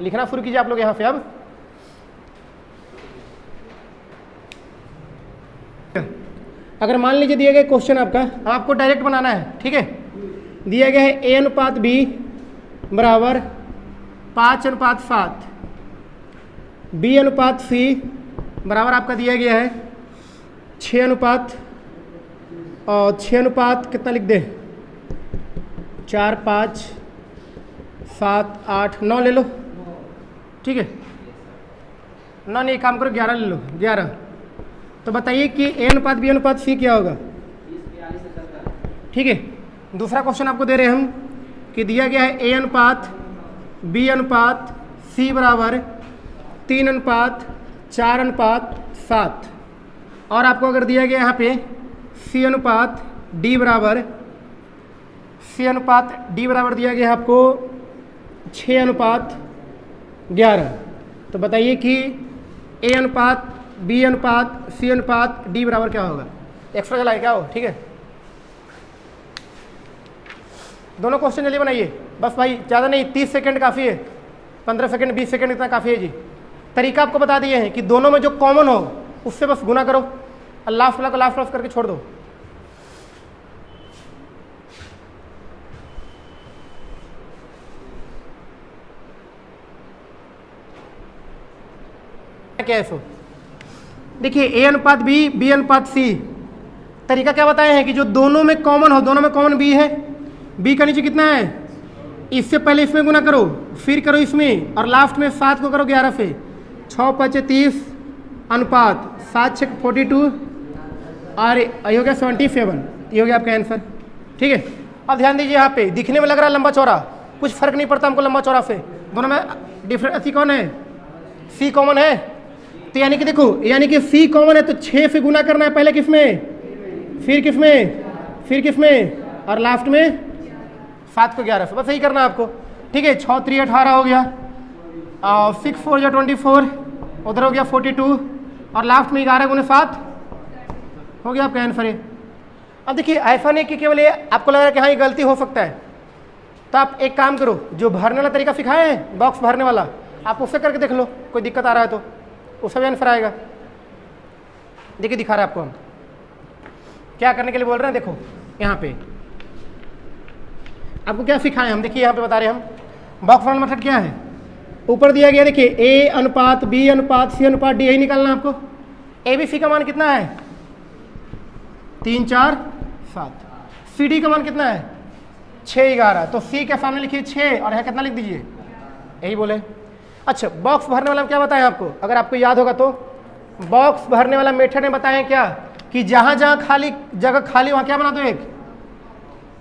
लिखना शुरू कीजिए आप लोग यहाँ से। अब अगर मान लीजिए दिए गए क्वेश्चन आपको डायरेक्ट बनाना है, ठीक है। दिया गया है ए अनुपात बी बराबर 5:7, बी अनुपात सी बराबर आपका दिया गया है 6 और 6 कितना लिख दे, 4 5 7 8 9 ले लो, ठीक है। 9 नहीं, काम करो 11 ले लो, 11। तो बताइए कि ए अनुपात बी अनुपात सी क्या होगा, ठीक है। दूसरा क्वेश्चन आपको दे रहे हैं हम कि दिया गया है ए अनुपात बी अनुपात सी बराबर 3:4:7, और आपको अगर दिया गया यहाँ पे सी अनुपात डी बराबर दिया गया है आपको 6:11। तो बताइए कि ए अनुपात बी अनुपात सी अनुपात डी बराबर क्या होगा, एक्स्ट्रा चलाए क्या हो, ठीक है। दोनों क्वेश्चन जल्दी बनाइए बस भाई, ज़्यादा नहीं, 30 सेकंड काफ़ी है, 15 सेकंड 20 सेकंड इतना काफ़ी है जी। तरीका आपको बता दिए हैं कि दोनों में जो कॉमन हो उससे बस गुना करो और लास्ट वाला को लास्ट करके छोड़ दो। क्या है सो, देखिए ए अनुपात बी बी अनुपात सी, तरीका क्या बताए हैं कि जो दोनों में कॉमन हो, दोनों में कॉमन बी है, बी का नीचे कितना है, इससे पहले इसमें गुना करो, फिर करो इसमें, और लास्ट में 7 को करो 11 से, 6 5 30 अनुपात 7 6 42 और ये हो गया 77, ये हो गया आपका आंसर, ठीक है। अब ध्यान दीजिए यहाँ पे दिखने में लग रहा है लंबा चौड़ा, कुछ फर्क नहीं पड़ता हमको लंबा चौड़ा से, दोनों में डिफरेंस सी कौन है, सी कॉमन है, तो यानी कि देखो, यानी कि सी कॉमन है तो 6 से गुना करना है, पहले किसमें, फिर किसमें, फिर किसमें, और लास्ट में 7 को 11 से, बस यही करना है आपको। ठीक है, 6 3 18 हो गया, 6 4 या 24, उधर हो गया 42, और लास्ट में 11 गुने 7 हो गया आपका आंसर है। अब देखिए ऐसा नहीं कि केवल ये आपको लग रहा है कि हाँ ये गलती हो सकता है, तो आप एक काम करो, जो भरने वाला तरीका सिखाए हैं बॉक्स भरने वाला, आप उससे करके देख लो, कोई दिक्कत आ रहा है तो उससे भी आंसर आएगा। देखिए दिखा रहा है आपको हम क्या करने के लिए बोल रहे हैं। देखो यहाँ पे आपको क्या सिखाए हम, देखिए यहाँ पे बता रहे हैं हम बॉक्स भरने मेथड क्या है। ऊपर दिया गया देखिए ए अनुपात बी अनुपात सी अनुपात डी, यही निकालना है आपको। ए बी सी का मान कितना है 3 4 7, सी डी का मान कितना है 6 11, तो सी के सामने लिखिए 6 और यहाँ कितना लिख दीजिए, यही बोले। अच्छा बॉक्स भरने वाला क्या बताएं आपको, अगर आपको याद होगा तो बॉक्स भरने वाला मेथड में बताएं क्या, कि जहां जहां खाली जगह खाली वहां क्या बना दो एक,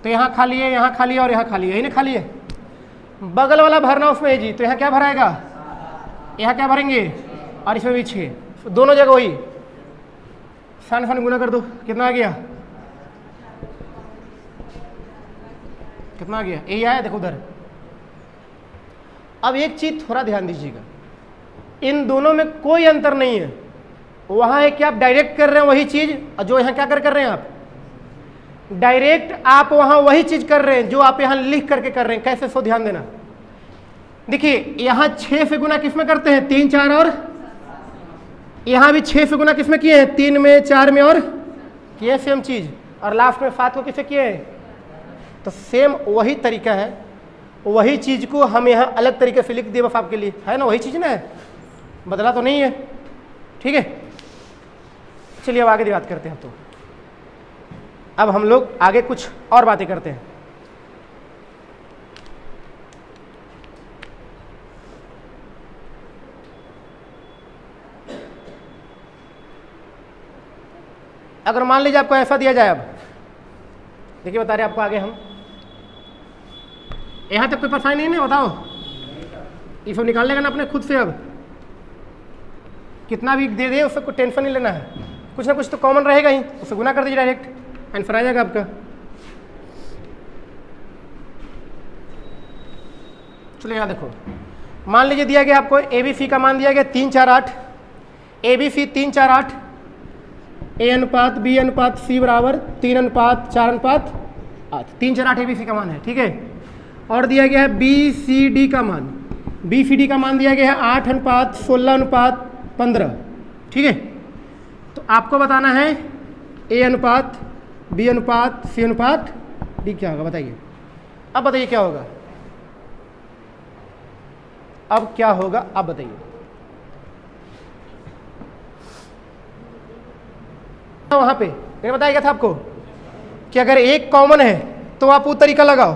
तो यहाँ खाली है, यहाँ खाली है और यहाँ खाली है, यही ना खाली है। बगल वाला भरना उसमें है जी, तो यहाँ क्या भराएगा, यहाँ क्या भरेंगे, और इसमें भी 6, दोनों जगह वही, सान सान गुना कर दो, कितना आ गया, कितना आ गया, यही आया देखो उधर। अब एक चीज थोड़ा ध्यान दीजिएगा, इन दोनों में कोई अंतर नहीं है। वहां है कि आप डायरेक्ट कर रहे हैं वही चीज, और जो यहाँ क्या कर रहे हैं आप डायरेक्ट, आप वहां वही चीज कर रहे हैं जो आप यहाँ लिख करके कर रहे हैं। कैसे, सो ध्यान देना। देखिए यहाँ 6 से गुना किसमें करते हैं 3 4, और यहाँ भी 6 से गुना किसमें किए हैं 3 में 4 में, और किए सेम चीज, और लास्ट में 7 को किससे किए हैं, तो सेम वही तरीका है, वही चीज को हम यहाँ अलग तरीके से लिख दिए बस आपके लिए, है ना, वही चीज ना, बदला तो नहीं है। ठीक है, चलिए अब आगे की बात करते हैं। तो अब हम लोग आगे कुछ और बातें करते हैं। अगर मान लीजिए आपको ऐसा दिया जाए, अब देखिए बता रहे आपको आगे हम, यहां तक कोई परेशानी नहीं है, बताओ, ये सब निकाल लेगा ना अपने खुद से। अब कितना भी दे दे उससे कोई टेंशन नहीं लेना है, कुछ ना कुछ तो कॉमन रहेगा ही, उससे गुना कर दीजिए, डायरेक्ट आंसर आ जाएगा आपका। चलिए यहाँ देखो, मान लीजिए दिया गया आपको ए बी सी का मान दिया गया 3 4 8, ए बी सी 3 4 8, ए अनुपात बी अनुपात सी बराबर 3 अनुपात 4 अनुपात 8, 3 4 8 ए बी सी का मान है। ठीक है, और दिया गया है बी सी डी का मान, बी सी डी का मान दिया गया है 8 अनुपात 16 अनुपात 15। ठीक है, तो आपको बताना है ए अनुपात बी अनुपात सी अनुपात डी क्या होगा, बताइए। अब बताइए क्या होगा, अब क्या होगा, अब बताइए। वहां पे मैंने बताया गया था आपको कि अगर एक कॉमन है तो आप वो तरीका लगाओ,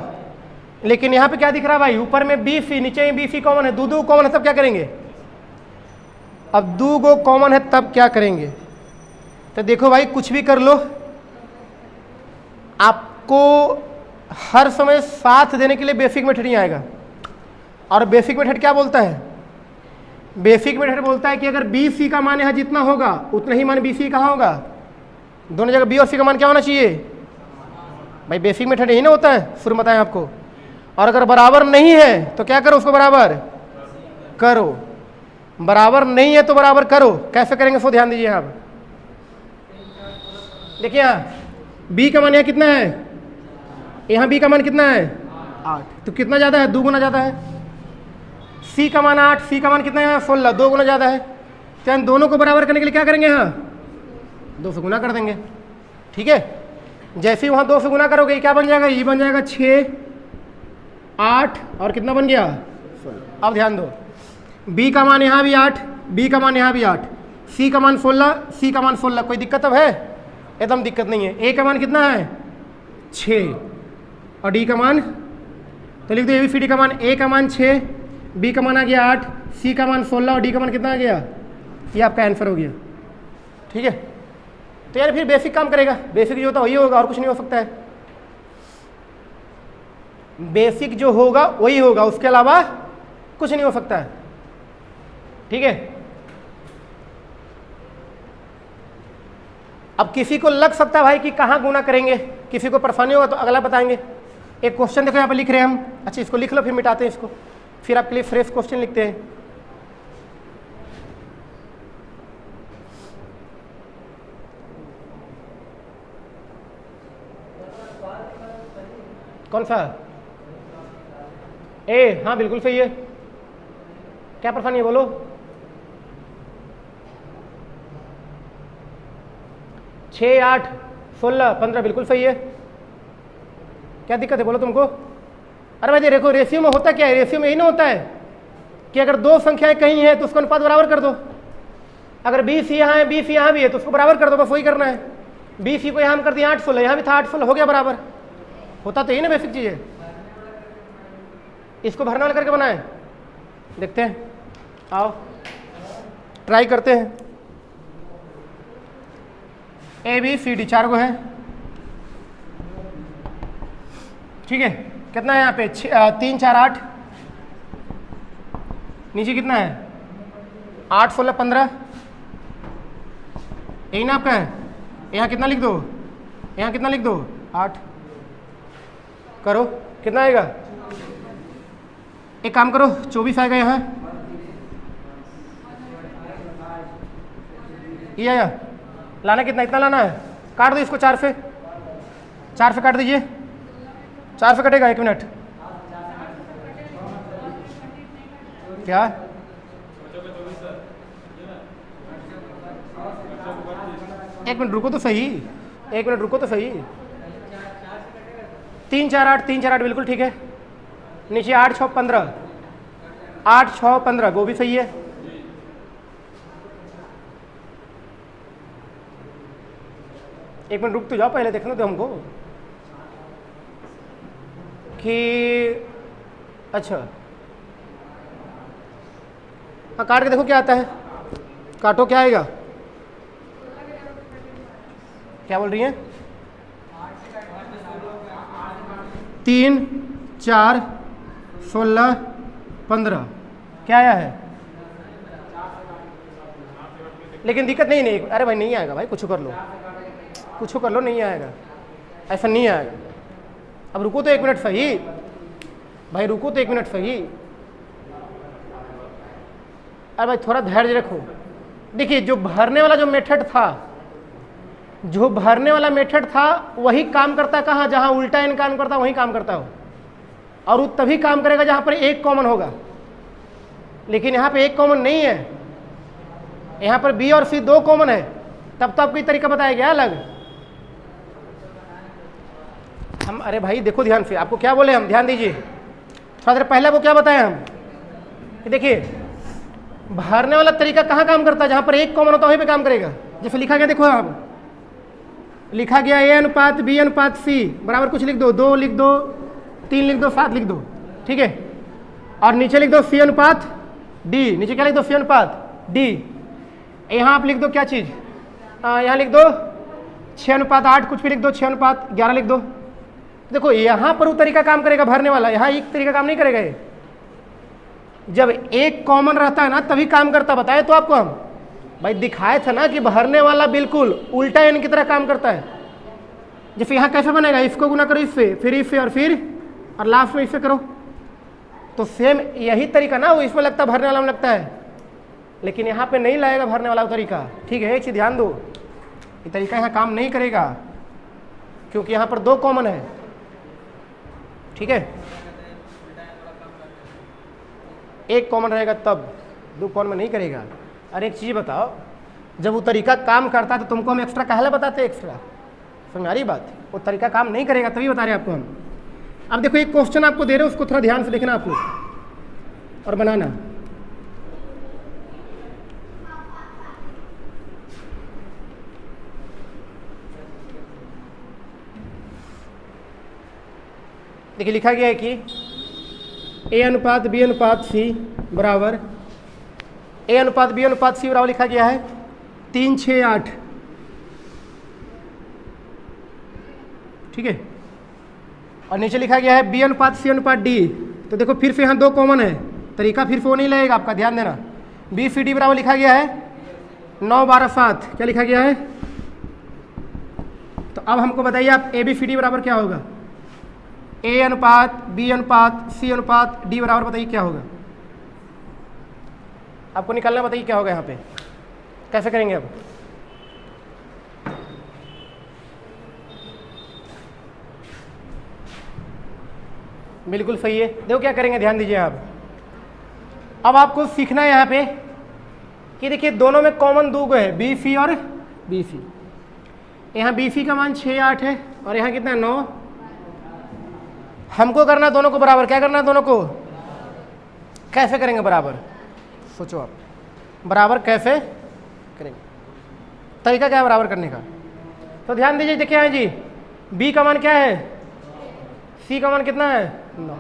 लेकिन यहाँ पे क्या दिख रहा है भाई, ऊपर में बी सी, नीचे में बी सी कॉमन है, दो कॉमन है, तब क्या करेंगे, अब 2 गो कॉमन है तब क्या करेंगे। तो देखो भाई कुछ भी कर लो, आपको हर समय साथ देने के लिए बेसिक मेथड ही आएगा। और बेसिक मेथड क्या बोलता है, बेसिक मेथड बोलता है कि अगर बी सी का मान यहाँ जितना होगा उतना ही मान बी सी कहाँ होगा, दोनों जगह बी और सी का मान क्या होना चाहिए भाई, बेसिक मेथड यही ना होता है, शुरू बताएं आपको। और अगर बराबर नहीं है तो क्या करो, उसको बराबर करो, बराबर नहीं है तो बराबर करो। कैसे करेंगे सो ध्यान दीजिए। आप देखिए यहाँ बी का मान यहाँ कितना है, यहाँ बी का मान कितना है 8, तो कितना ज़्यादा है, 2 गुना ज़्यादा है। सी का मान 8, सी का मान कितना है 16, 2 गुना ज़्यादा है। तो इन दोनों को बराबर करने के लिए क्या करेंगे, यहाँ 2 से गुना कर देंगे। ठीक है, जैसे ही वहाँ 2 से गुना करोगे क्या बन जाएगा, ये बन जाएगा 6 8 और कितना बन गया 16। अब ध्यान दो, बी का मान यहाँ भी 8, बी का मान यहाँ भी 8, सी का मान 16, सी का मान 16, कोई दिक्कत अब है, एकदम दिक्कत नहीं है। ए का मान कितना है 6 और डी का मान, तो लिख दो ए बी सी डी का मान, ए का मान 6, बी का मान आ गया 8, सी का मान 16 और डी का मान कितना आ गया, ये आपका आंसर हो गया। ठीक है, तो यार फिर बेसिक काम करेगा, बेसिक जो होता है वही होगा और कुछ नहीं हो सकता है, बेसिक जो होगा वही होगा, उसके अलावा कुछ नहीं हो सकता है। ठीक है, अब किसी को लग सकता है भाई कि कहाँ गुना करेंगे, किसी को परेशानी होगा तो अगला बताएंगे। एक क्वेश्चन देखो यहाँ पे लिख रहे हैं हम, अच्छा इसको लिख लो फिर मिटाते हैं इसको, फिर आपके लिए फ्रेश क्वेश्चन लिखते हैं। कौन सा ए? हाँ बिल्कुल सही है। क्या परेशानी है बोलो? 6, 8, 16, 15 बिल्कुल सही है। क्या दिक्कत है बोलो तुमको? अरे भाई देखो रेशियो में होता क्या है, रेशियो में यही ना होता है कि अगर दो संख्याएं कहीं हैं तो उसको अनुपात बराबर कर दो। अगर 20 यहाँ है 20 यहाँ भी है तो उसको बराबर कर दो, बस वही करना है। 20 को यहाँ हम कर दिए 8, 16 यहाँ भी था 8, 16 हो गया बराबर। होता तो यही ना बेसिक चीज है। इसको भरने वाला करके बनाए, देखते हैं, आओ ट्राई करते हैं। ABCD 4 को है, ठीक है। कितना है यहाँ पे? 3, 4, 8, नीचे कितना है? 8, 16, 15, यही ना आपका है। यहाँ कितना लिख दो, यहाँ कितना लिख दो? 8 करो, कितना आएगा? एक काम करो 24 आएगा यहाँ, ये आया। लाना कितना? इतना लाना है, काट दो इसको 4 से, 4 से काट दीजिए, 4 से कटेगा। 1 मिनट, क्या? एक मिनट रुको तो सही, 1 मिनट रुको तो सही। 3, 4, 8, 3, 4, 8 बिल्कुल ठीक है। नीचे 8, 6, 15, 8, 6, 15 वो भी सही है। एक मिनट रुक तो जाओ, पहले देखना तो हमको कि अच्छा हाँ काट के देखो क्या आता है। काटो, क्या आएगा? क्या बोल रही हैं? 3, 4, 16, 15 क्या आया है? लेकिन दिक्कत नहीं, अरे भाई नहीं आएगा भाई, कुछ कर लो, कुछ कर लो, नहीं आएगा, ऐसा नहीं आएगा। अब रुको तो 1 मिनट सही भाई, रुको तो 1 मिनट सही। अरे भाई थोड़ा धैर्य रखो। देखिए जो भरने वाला जो मेथड था, जो भरने वाला मेथड था वही काम करता है कहाँ? जहां उल्टा एन काम करता है वही काम करता हो, और वो तभी काम करेगा जहां पर एक कॉमन होगा। लेकिन यहाँ पे एक कॉमन नहीं है, यहाँ पर बी और सी 2 कॉमन है, तब तो आपको ये तरीका बताया गया अलग। हम अरे भाई देखो ध्यान से, आपको क्या बोले हम, ध्यान दीजिए थोड़ा देर पहले। वो क्या बताया हम कि देखिए भरने वाला तरीका कहाँ काम करता है? जहां पर एक कॉमन होता है वहीं पे काम करेगा। जैसे लिखा गया, देखो आप लिखा गया A अनुपात B अनुपात C बराबर कुछ लिख दो, 2 लिख दो, 3 लिख दो, 7 लिख दो, ठीक है। और नीचे लिख दो C अनुपात D, नीचे क्या लिख दो? C अनुपात D। यहाँ आप लिख दो क्या चीज, यहाँ लिख दो 6 अनुपात 8, कुछ भी लिख दो, 6 अनुपात 11 लिख दो। देखो यहाँ पर वो तरीका काम करेगा भरने वाला, यहाँ एक तरीका काम नहीं करेगा। ये जब एक कॉमन रहता है ना तभी काम करता, बताए तो आपको हम भाई दिखाए थे ना कि भरने वाला बिल्कुल उल्टा एन की तरह काम करता है। जैसे यहाँ कैसे बनेगा? इसको गुना करो इससे, फिर इससे, और लास्ट में इससे करो, तो सेम यही तरीका ना वो इसमें लगता है, भरने वाला में लगता है, लेकिन यहाँ पे नहीं लगेगा भरने वाला तरीका, ठीक है। एक चीज ध्यान दो, ये तरीका यहाँ काम नहीं करेगा क्योंकि यहाँ पर 2 कॉमन है, ठीक है। एक कॉमन रहेगा तब, 2 कॉमन में नहीं करेगा। अरे एक चीज बताओ, जब वो तरीका काम करता है तो तुमको हम एक्स्ट्रा काहे बताते? एक्स्ट्रा, समझ आ रही बात? वो तरीका काम नहीं करेगा तभी बता रहे हैं आपको हम। अब देखो एक क्वेश्चन आपको दे रहे हो, उसको थोड़ा ध्यान से देखना आप लोग और बनाना। देखिए लिखा गया है कि A अनुपात B अनुपात C बराबर, A अनुपात B अनुपात C बराबर लिखा गया है 3, 6, 8, ठीक है। और नीचे लिखा गया है B अनुपात C अनुपात D। तो देखो फिर से यहाँ 2 कॉमन है, तरीका फिर से वो नहीं लगेगा आपका, ध्यान देना। BCD बराबर लिखा गया है 9, 12, 7, क्या लिखा गया है? अब हमको बताइए आप ABCD बराबर क्या होगा, A अनुपात B अनुपात C अनुपात D बराबर बताइए क्या होगा, आपको निकालना बताइए क्या होगा यहाँ पे, कैसे करेंगे अब। बिल्कुल सही है। देखो क्या करेंगे, ध्यान दीजिए आप। अब आपको सीखना है यहाँ पे कि देखिए दोनों में कॉमन दो गो है, BC और BC। यहाँ BC का मान 6 8 है और यहाँ कितना है 9। हमको करना दोनों को बराबर, क्या करना है दोनों को, कैसे करेंगे बराबर, सोचो आप बराबर कैसे करेंगे, तरीका क्या है बराबर करने का। तो ध्यान दीजिए, देखिए यहाँ जी B का मान क्या है, C का मान कितना है 9।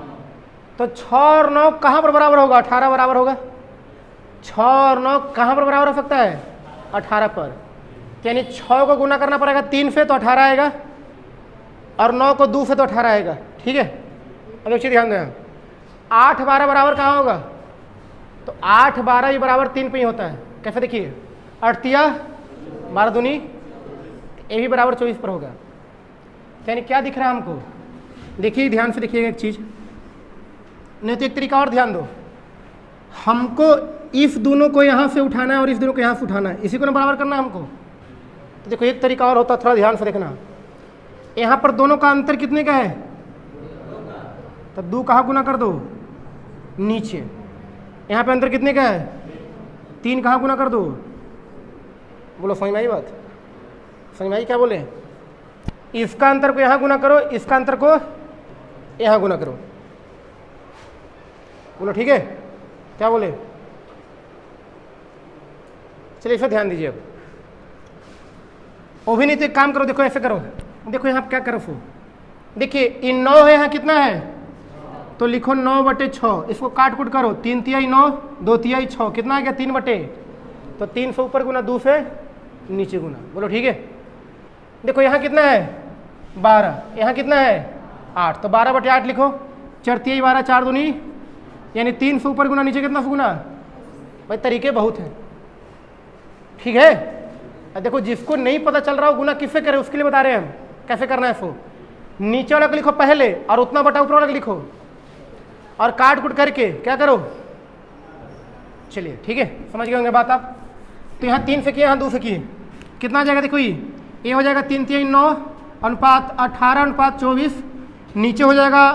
तो 6 और 9 कहाँ पर बराबर होगा, 18 बराबर होगा। 6 और 9 कहाँ पर बराबर हो सकता है, 18 पर। यानी 6 को गुना करना पड़ेगा 3 से तो 18 आएगा और 9 को 2 से तो 18 आएगा, ठीक है। अब एक चीज ध्यान दें, 8 12 बराबर कहाँ होगा, तो 8 12 भी बराबर 3 पे ही होता है। कैसे देखिए, 8 तिया 12 दूनी, ये भी बराबर 24 पर होगा। यानी क्या दिख रहा है हमको, देखिए ध्यान से देखिएगा एक चीज, नहीं तो एक तरीका और ध्यान दो, हमको इस दोनों को यहाँ से उठाना है और इस दोनों को यहाँ से उठाना है, इसी को ना बराबर करना है हमको। तो देखो एक तरीका और होता है, थोड़ा ध्यान से देखना। यहाँ पर दोनों का अंतर कितने का है, तब 2 कहाँ गुना कर दो, नीचे। यहाँ पे अंतर कितने का है, 3 कहाँ गुना कर दो, बोलो समझ में आई बात, समझ में आई क्या बोले। इसका अंतर को यहाँ गुना करो, इसका अंतर को यहाँ गुना करो, बोलो ठीक है, क्या बोले। चलिए इसे ध्यान दीजिए। अब वो भी नहीं तो एक काम करो, देखो ऐसे करो, देखो यहाँ क्या करो, देखिए इन 9 है, यहाँ कितना है, तो लिखो 9/6, इसको काट कुट करो, 3 तिहाई 9 2 तिहाई 6, कितना आ गया 3 बटे, तो 3 से ऊपर गुना 2 से नीचे गुना, बोलो ठीक है। देखो यहाँ कितना है 12, यहाँ कितना है 8, तो 12/8 लिखो, 4 तिहाई 12 4 दूनी, यानी 3 से ऊपर गुना नीचे कितना से गुना। भाई तरीके बहुत हैं, ठीक है। देखो जिसको नहीं पता चल रहा हो गुना किससे करे, उसके लिए बता रहे हैं हम कैसे करना है। इसको नीचे वाला को लिखो पहले और उतना बटा ऊपर वाला को लिखो और काट कुट करके क्या करो, चलिए ठीक है, समझ गए होंगे बात आप। तो यहाँ 3 से किए, यहाँ 2 से किए, कितना आ जाएगा, देखो ये हो जाएगा 3 तिहाई 9 अनुपात 18 अनुपात 24, नीचे हो जाएगा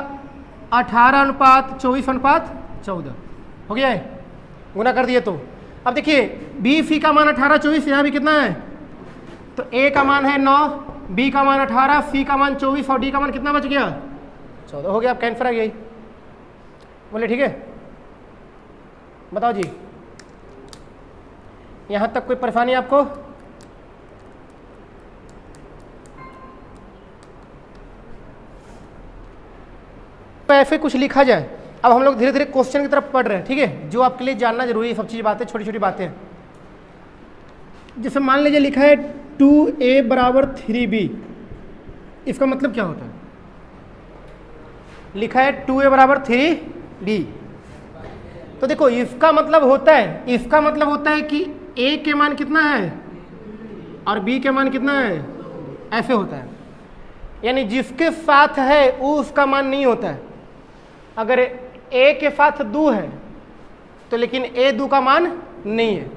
18 अनुपात 24 अनुपात 14, हो गया है, गुना कर दिए। तो अब देखिए BC का मान 18 24, यहाँ भी कितना है, तो A का मान है 9, B का मान 18, C का मान 24 और D का मान कितना बच गया 14, हो गया। अब कैंसर आ गया, बोले ठीक है। बताओ जी, यहाँ तक कोई परेशानी आपको, तो ऐसे कुछ लिखा जाए। अब हम लोग धीरे धीरे क्वेश्चन की तरफ पढ़ रहे हैं, ठीक है, जो आपके लिए जानना जरूरी है, सब चीज़ बातें, छोटी छोटी बातें। जैसे मान लीजिए लिखा है 2A बराबर 3B, इसका मतलब क्या होता है, लिखा है 2A बराबर 3D, तो देखो इसका मतलब होता है, इसका मतलब होता है कि A के मान कितना है और B के मान कितना है, ऐसे होता है। यानी जिसके साथ है वो उसका मान नहीं होता है। अगर A के साथ 2 है तो लेकिन A 2 का मान नहीं है,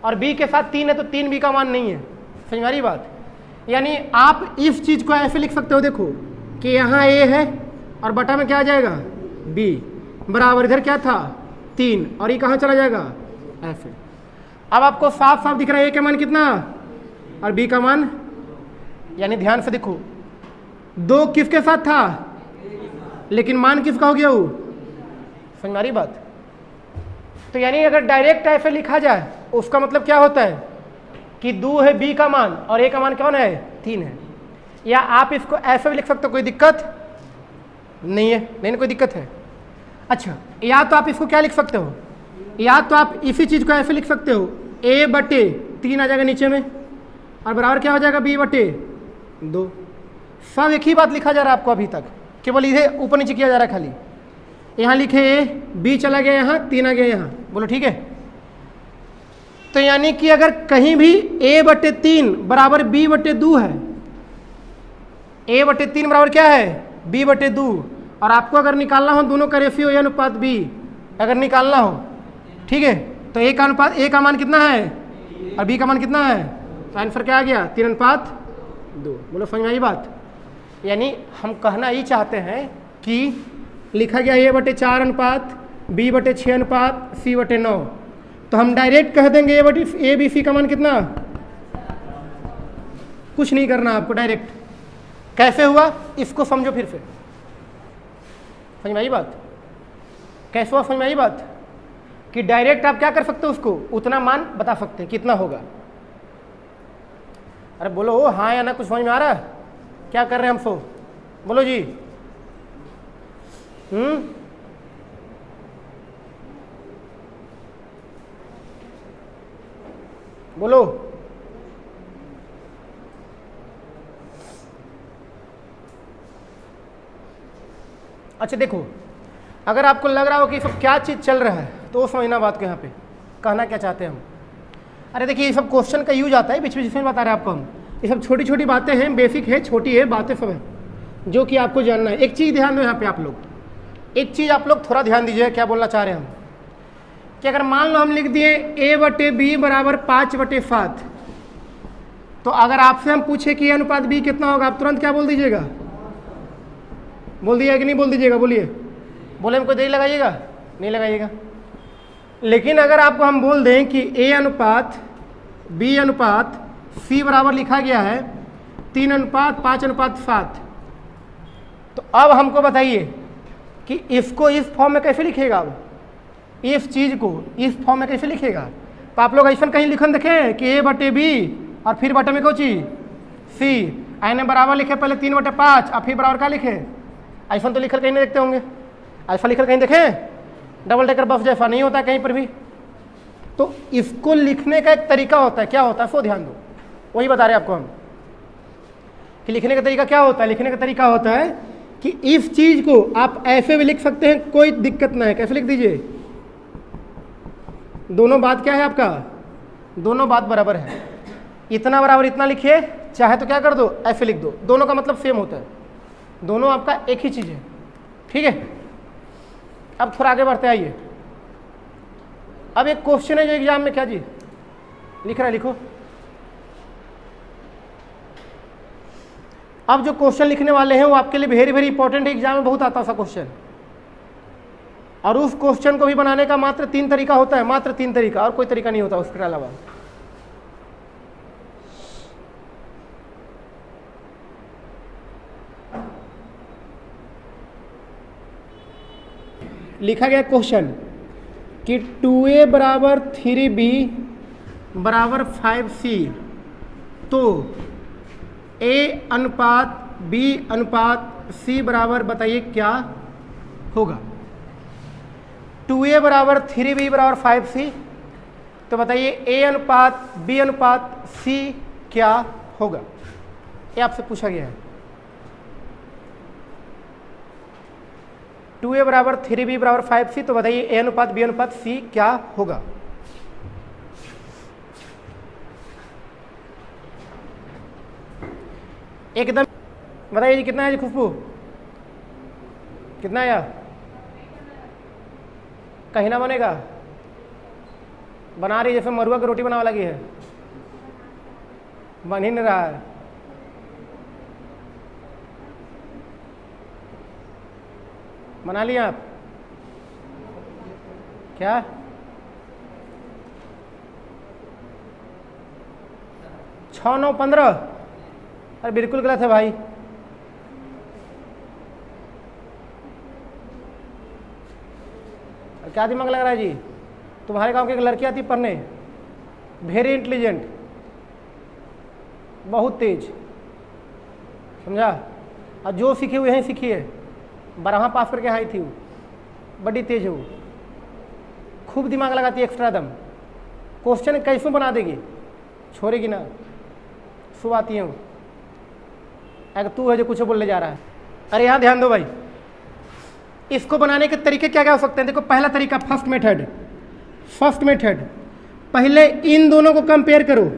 और B के साथ 3 है तो 3 B का मान नहीं है। समझ में आ रही बात। यानी आप इस चीज को ऐसे लिख सकते हो, देखो कि यहाँ A है और बटा में क्या आ जाएगा B, बराबर इधर क्या था 3 और ये कहाँ चला जाएगा ऐसे। अब आपको साफ साफ दिख रहा है A के मान कितना और B का मान, यानी ध्यान से देखो 2 किसके साथ था लेकिन मान किसका हो गया वो, समझ में आ रही बात। तो यानी अगर डायरेक्ट ऐसे लिखा जाए उसका मतलब क्या होता है कि 2 है B का मान और A का मान कौन है 3 है। या आप इसको ऐसे भी लिख सकते हो, कोई दिक्कत नहीं है, नहीं कोई दिक्कत है। अच्छा, या तो आप इसको क्या लिख सकते हो, या तो आप इसी चीज को ऐसे लिख सकते हो A/3 आ जाएगा नीचे में और बराबर क्या हो जाएगा B/2। सब एक ही बात लिखा जा रहा है आपको अभी तक, केवल इधर ऊपर नीचे किया जा रहा है खाली। यहाँ लिखे A, B चला गया यहाँ, 3 आ गया यहाँ, बोलो ठीक है। तो यानी कि अगर कहीं भी A/3 बराबर B/2 है a बटे 3 बराबर क्या है, b बटे 2। और आपको अगर निकालना हो दोनों का रेशियो a अनुपात b, अगर निकालना हो, ठीक है, तो a का अनुपात, a का मान कितना है और b का मान कितना है, तो आंसर क्या आ गया, 3:2। बोलो समझ में आई बात। यानी हम कहना ही चाहते हैं कि लिखा गया a बटे 4 अनुपात, b बटे 6 अनुपात, c बटे 9, तो हम डायरेक्ट कह देंगे a b c का मान कितना, कुछ नहीं करना आपको, डायरेक्ट। कैसे हुआ इसको समझो फिर से, समझ में आई बात, कैसे हुआ समझ में आई बात, कि डायरेक्ट आप क्या कर सकते हो, उसको उतना मान बता सकते हैं कितना होगा। अरे बोलो हाँ या ना, कुछ समझ में आ रहा है, क्या कर रहे हैं हम सो, बोलो जी। बोलो। अच्छा देखो, अगर आपको लग रहा हो कि सब क्या चीज़ चल रहा है तो वो समझना बात को, यहाँ पे कहना क्या चाहते हैं हम। अरे देखिए ये सब क्वेश्चन का यूज आता है, बीच बीच में बता रहे हैं आपको हम, ये सब छोटी छोटी बातें हैं, बेसिक है, छोटी है बातें सब है जो कि आपको जानना है। एक चीज़ ध्यान दो यहाँ पे आप लोग, एक चीज़ आप लोग थोड़ा ध्यान दीजिए, क्या बोलना चाह रहे हैं हम, कि अगर मान लो हम लिख दिए a बटे b बराबर 5/7, तो अगर आपसे हम पूछे कि a अनुपात b कितना होगा, आप तुरंत क्या बोल दीजिएगा, बोल दिया कि नहीं बोल दीजिएगा, बोलिए, बोले में कोई देरी लगाइएगा, नहीं लगाइएगा। लेकिन अगर आपको हम बोल दें कि a अनुपात b अनुपात c बराबर लिखा गया है 3:5/7, तो अब हमको बताइए कि इसको इस फॉर्म में कैसे लिखेगा, अब इस चीज़ को इस फॉर्म में कैसे लिखेगा। तो आप लोग ऐसा कहीं लिखन देखें कि a बटे b और फिर बटे में कोची c, आने बराबर लिखे पहले 3/5 और फिर बराबर क्या लिखे, ऐसा तो लिखकर कहीं नहीं देखते होंगे, ऐसा लिखकर कहीं देखें, डबल डेकर बस जैसा नहीं होता कहीं पर भी। तो इसको लिखने का एक तरीका होता है, क्या होता है सो ध्यान दो, वही बता रहे हैं आपको हम कि लिखने का तरीका क्या होता है। लिखने का तरीका होता है कि इस चीज को आप ऐसे भी लिख सकते हैं, कोई दिक्कत ना है, कैसे लिख दीजिए, दोनों बात क्या है आपका, दोनों बात बराबर है, इतना बराबर इतना लिखिए, चाहे तो क्या कर दो ऐसे लिख दो, दोनों का मतलब सेम होता है, दोनों आपका एक ही चीज है, ठीक है। अब थोड़ा आगे बढ़ते आइए, अब एक क्वेश्चन है जो एग्जाम में क्या जी लिख रहा है, लिखो। अब जो क्वेश्चन लिखने वाले हैं वो आपके लिए वेरी वेरी इंपॉर्टेंट है, एग्जाम में बहुत आता है सा क्वेश्चन, और उस क्वेश्चन को भी बनाने का मात्र 3 तरीका होता है, मात्र 3 तरीका, और कोई तरीका नहीं होता उसके अलावा। लिखा गया क्वेश्चन कि 2a बराबर 3b बराबर 5c, तो a अनुपात b अनुपात c बराबर बताइए क्या होगा। 2a बराबर 3b बराबर 5c, तो बताइए a अनुपात b अनुपात c क्या होगा, ये आपसे पूछा गया है। 2a बराबर 3b बराबर 5c, तो बताइए a अनुपात b अनुपात c क्या होगा। एकदम बताइए जी, कितना है जी खुशबू, कितना आया, कहीं ना बनेगा, बना रही जैसे मरुआ की रोटी बनाने लगी है, बन ही नहीं रहा है। बना लिया आप क्या, छः 9 15, अरे बिल्कुल गलत है भाई, क्या दिमाग लग रहा है जी, तुम्हारे गांव की एक लड़की आती पढ़ने, वेरी इंटेलिजेंट, बहुत तेज, समझा, और जो सीखी वो यहीं सीखी है, 12वां पास करके आई थी वो, बड़ी तेज है वो, खूब दिमाग लगाती है एक्स्ट्रा दम, क्वेश्चन कैसे बना देगी, छोड़ेगी ना, सुबह आती है वो, अगर तू है जो कुछ बोलने जा रहा है। अरे यहाँ ध्यान दो भाई, इसको बनाने के तरीके क्या क्या हो सकते हैं। देखो पहला तरीका फर्स्ट मेथड, पहले इन दोनों को कंपेयर करो,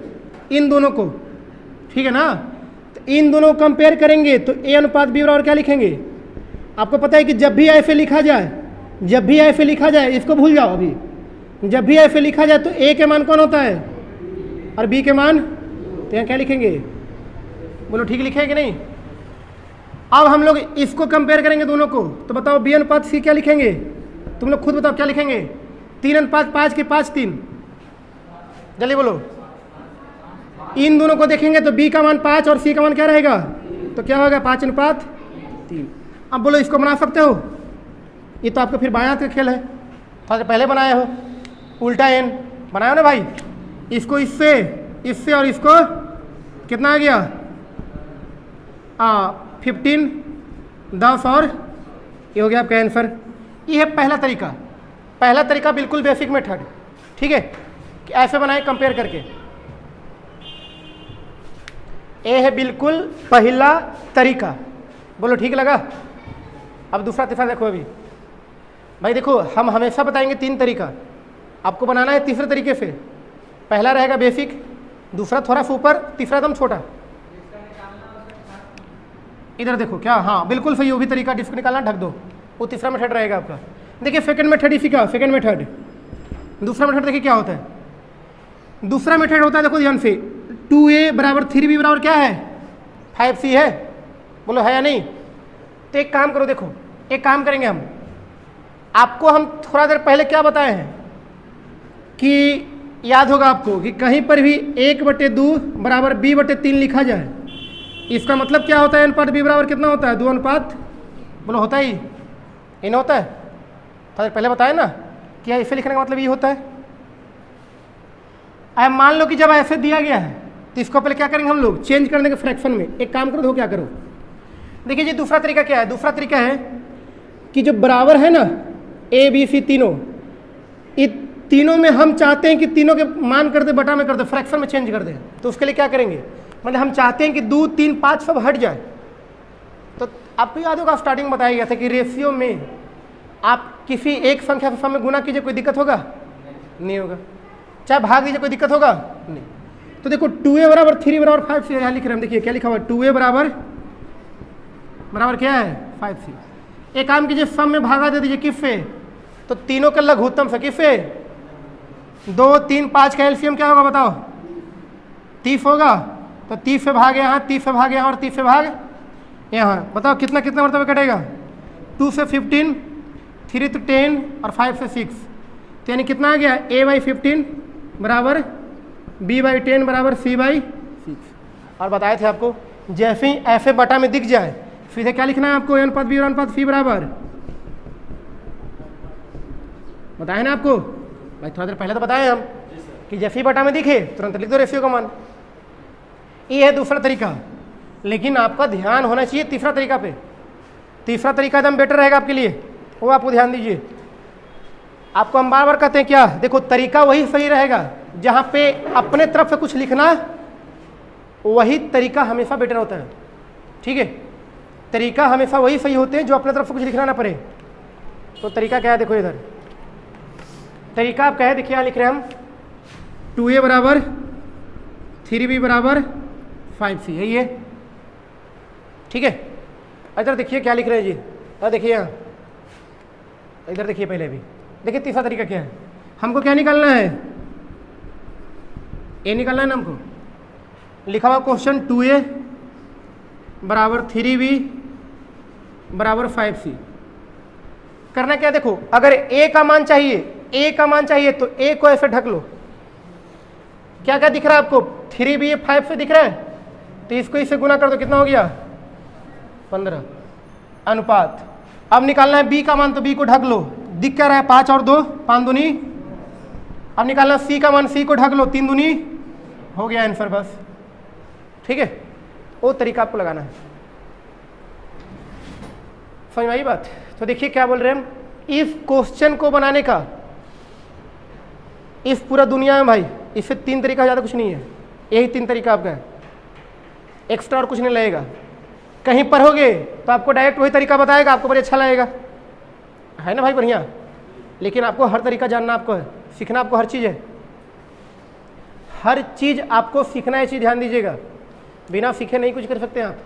इन दोनों को, ठीक है ना, तो इन दोनों कंपेयर करेंगे तो ए अनुपात बी बराबर क्या लिखेंगे? आपको पता है कि जब भी ऐसे लिखा जाए, जब भी ऐसे लिखा जाए, इसको भूल जाओ अभी, जब भी ऐसे लिखा जाए तो ए के मान कौन होता है और बी के मान, तो यहाँ क्या लिखेंगे? बोलो ठीक लिखे कि नहीं? अब हम लोग इसको कंपेयर करेंगे दोनों को, तो बताओ बी अनुपात सी क्या लिखेंगे? तुम लोग खुद बताओ क्या लिखेंगे? 3 अनुपात 5 की 5 3, जल्दी बोलो। इन दोनों को देखेंगे तो बी का मान 5 और सी का मान क्या रहेगा? तो क्या होगा? 5 अनुपात 3। अब बोलो इसको बना सकते हो? ये तो आपका फिर बायां हाथ का खेल है, थोड़ा पहले बनाए हो, उल्टा एन बनाया ना भाई। इसको इससे, इससे और इसको कितना आ गया? 15, 10 और ये हो गया आपका आंसर। ये है पहला तरीका। पहला तरीका बिल्कुल बेसिक मेथड, ठीक है, कि ऐसे बनाए कंपेयर करके। ये है बिल्कुल पहला तरीका, बोलो ठीक लगा? अब दूसरा तीसरा देखो। अभी भाई देखो, हम हमेशा बताएंगे 3 तरीका, आपको बनाना है तीसरे तरीके से। पहला रहेगा बेसिक, दूसरा थोड़ा सा ऊपर, तीसरा एकदम छोटा। इधर देखो क्या, हाँ बिल्कुल सही, वो भी तरीका डिस्क निकालना, ढक दो, वो तीसरा मेथड रहेगा आपका। देखिए सेकंड मेथड इसी का, सेकंड मेथड। दूसरा मेथड देखिए क्या होता है। दूसरा मेथड होता है, देखो ध्यान से, 2a बराबर 3b बराबर क्या है? 5c है, बोलो है या नहीं? तो एक काम करो, देखो एक काम करेंगे हम, आपको हम थोड़ा देर पहले क्या बताए हैं कि याद होगा आपको कि कहीं पर भी 1/2 बराबर b/3 लिखा जाए, इसका मतलब क्या होता है? अनुपात b बराबर कितना होता है? 2 अनुपात, बोलो होता ही इन होता है। थोड़ा देर पहले बताया ना कि ऐसे लिखने का मतलब ये होता है। अब मान लो कि जब ऐसे दिया गया है तो इसको पहले क्या करेंगे हम लोग? चेंज करने के फ्रैक्शन में। एक काम करो, देखो क्या करो, देखिए जी दूसरा तरीका क्या है? दूसरा तरीका है कि जो बराबर है ना ए बी सी तीनों, ये तीनों में हम चाहते हैं कि तीनों के मान कर दे, बटा में कर दे, फ्रैक्शन में चेंज कर दे। तो उसके लिए क्या करेंगे? मतलब हम चाहते हैं कि 2 3 5 सब हट जाए। तो आपको याद होगा स्टार्टिंग में बताया गया था कि रेशियो में आप किसी एक संख्या से सब में गुना कीजिए, कोई दिक्कत होगा? नहीं होगा। चाहे भाग दीजिए, कोई दिक्कत होगा? नहीं। तो देखो 2a बराबर 3 बराबर 5c, यहाँ लिख रहे हैं, देखिए क्या लिखा हुआ है, 2a बराबर क्या है? 5c। एक काम कीजिए, सब में भागा दे दीजिए, किससे? तो तीनों का लघुत्तम से, किससे? 2 3 5 का एलसीएम क्या होगा बताओ? 30 होगा। तो 30 से भाग यहाँ, 30 से भाग यहाँ और 30 से भाग यहाँ, बताओ कितना कितना मरतबा कटेगा? 2 से 15, 3 to 10 और 5 से 6, तो यानी कितना आ गया? a/15 बराबर b/10 बराबर c/6। और बताए थे आपको, जैसे ही ऐसे बटा में दिख जाए सीधे क्या लिखना है आपको? a अनुपात b और अनुपात c बराबर, बताए ना आपको भाई, थोड़ा देर पहले तो बताए हम कि जैसे ही बटा में दिखे तुरंत लिख दो रेशियो का मान। ये है दूसरा तरीका, लेकिन आपका ध्यान होना चाहिए तीसरा तरीका पे। तीसरा तरीका एकदम बेटर रहेगा आपके लिए, वो आपको ध्यान दीजिए। आपको हम बार बार कहते हैं क्या? देखो तरीका वही सही रहेगा जहाँ पे अपने तरफ से कुछ लिखना, वही तरीका हमेशा बेटर होता है, ठीक है? तरीका हमेशा वही सही होते हैं जो अपने तरफ से कुछ लिखना ना पड़े। तो तरीका क्या है? देखो इधर तरीका आपका है, देखिए यहाँ लिख रहे हैं हम 2a बराबर 3b बराबर 5c, यही है, ठीक है? इधर देखिए क्या लिख रहे हैं जी, और देखिए यहाँ इधर देखिए, पहले भी देखिए तीसरा तरीका क्या है। हमको क्या निकालना है? ए निकालना है ना हमको। लिखा हुआ क्वेश्चन 2a बराबर 3b बराबर 5c। करना क्या? देखो अगर a का मान चाहिए, a का मान चाहिए तो a को ऐसे ढक लो। क्या क्या दिख रहा है आपको? 3b 5 से दिख रहा है, तो इसको इससे गुना कर दो, कितना हो गया? 15 अनुपात। अब निकालना है b का मान, तो b को ढक लो, दिख क्या रहा है? 5 और 2 5 दूनी। अब निकालना c का मान, c को ढक लो, 3 दूनी, हो गया आंसर बस, ठीक है? वो तरीका आपको लगाना है। समझ में आई बात? तो देखिए क्या बोल रहे हैं हम, इस क्वेश्चन को बनाने का इस पूरा दुनिया में भाई इससे 3 तरीका ज़्यादा कुछ नहीं है, यही 3 तरीका आपका है, एक्स्ट्रा और कुछ नहीं लगेगा। कहीं पढ़ोगे तो आपको डायरेक्ट वही तरीका बताएगा, आपको बड़ा अच्छा लगेगा, है ना भाई? बढ़िया। लेकिन आपको हर तरीका जानना, आपको है सीखना, आपको हर चीज़ है, हर चीज़ आपको सीखना है, चीज़ ध्यान दीजिएगा। बिना सीखे नहीं कुछ कर सकते आप।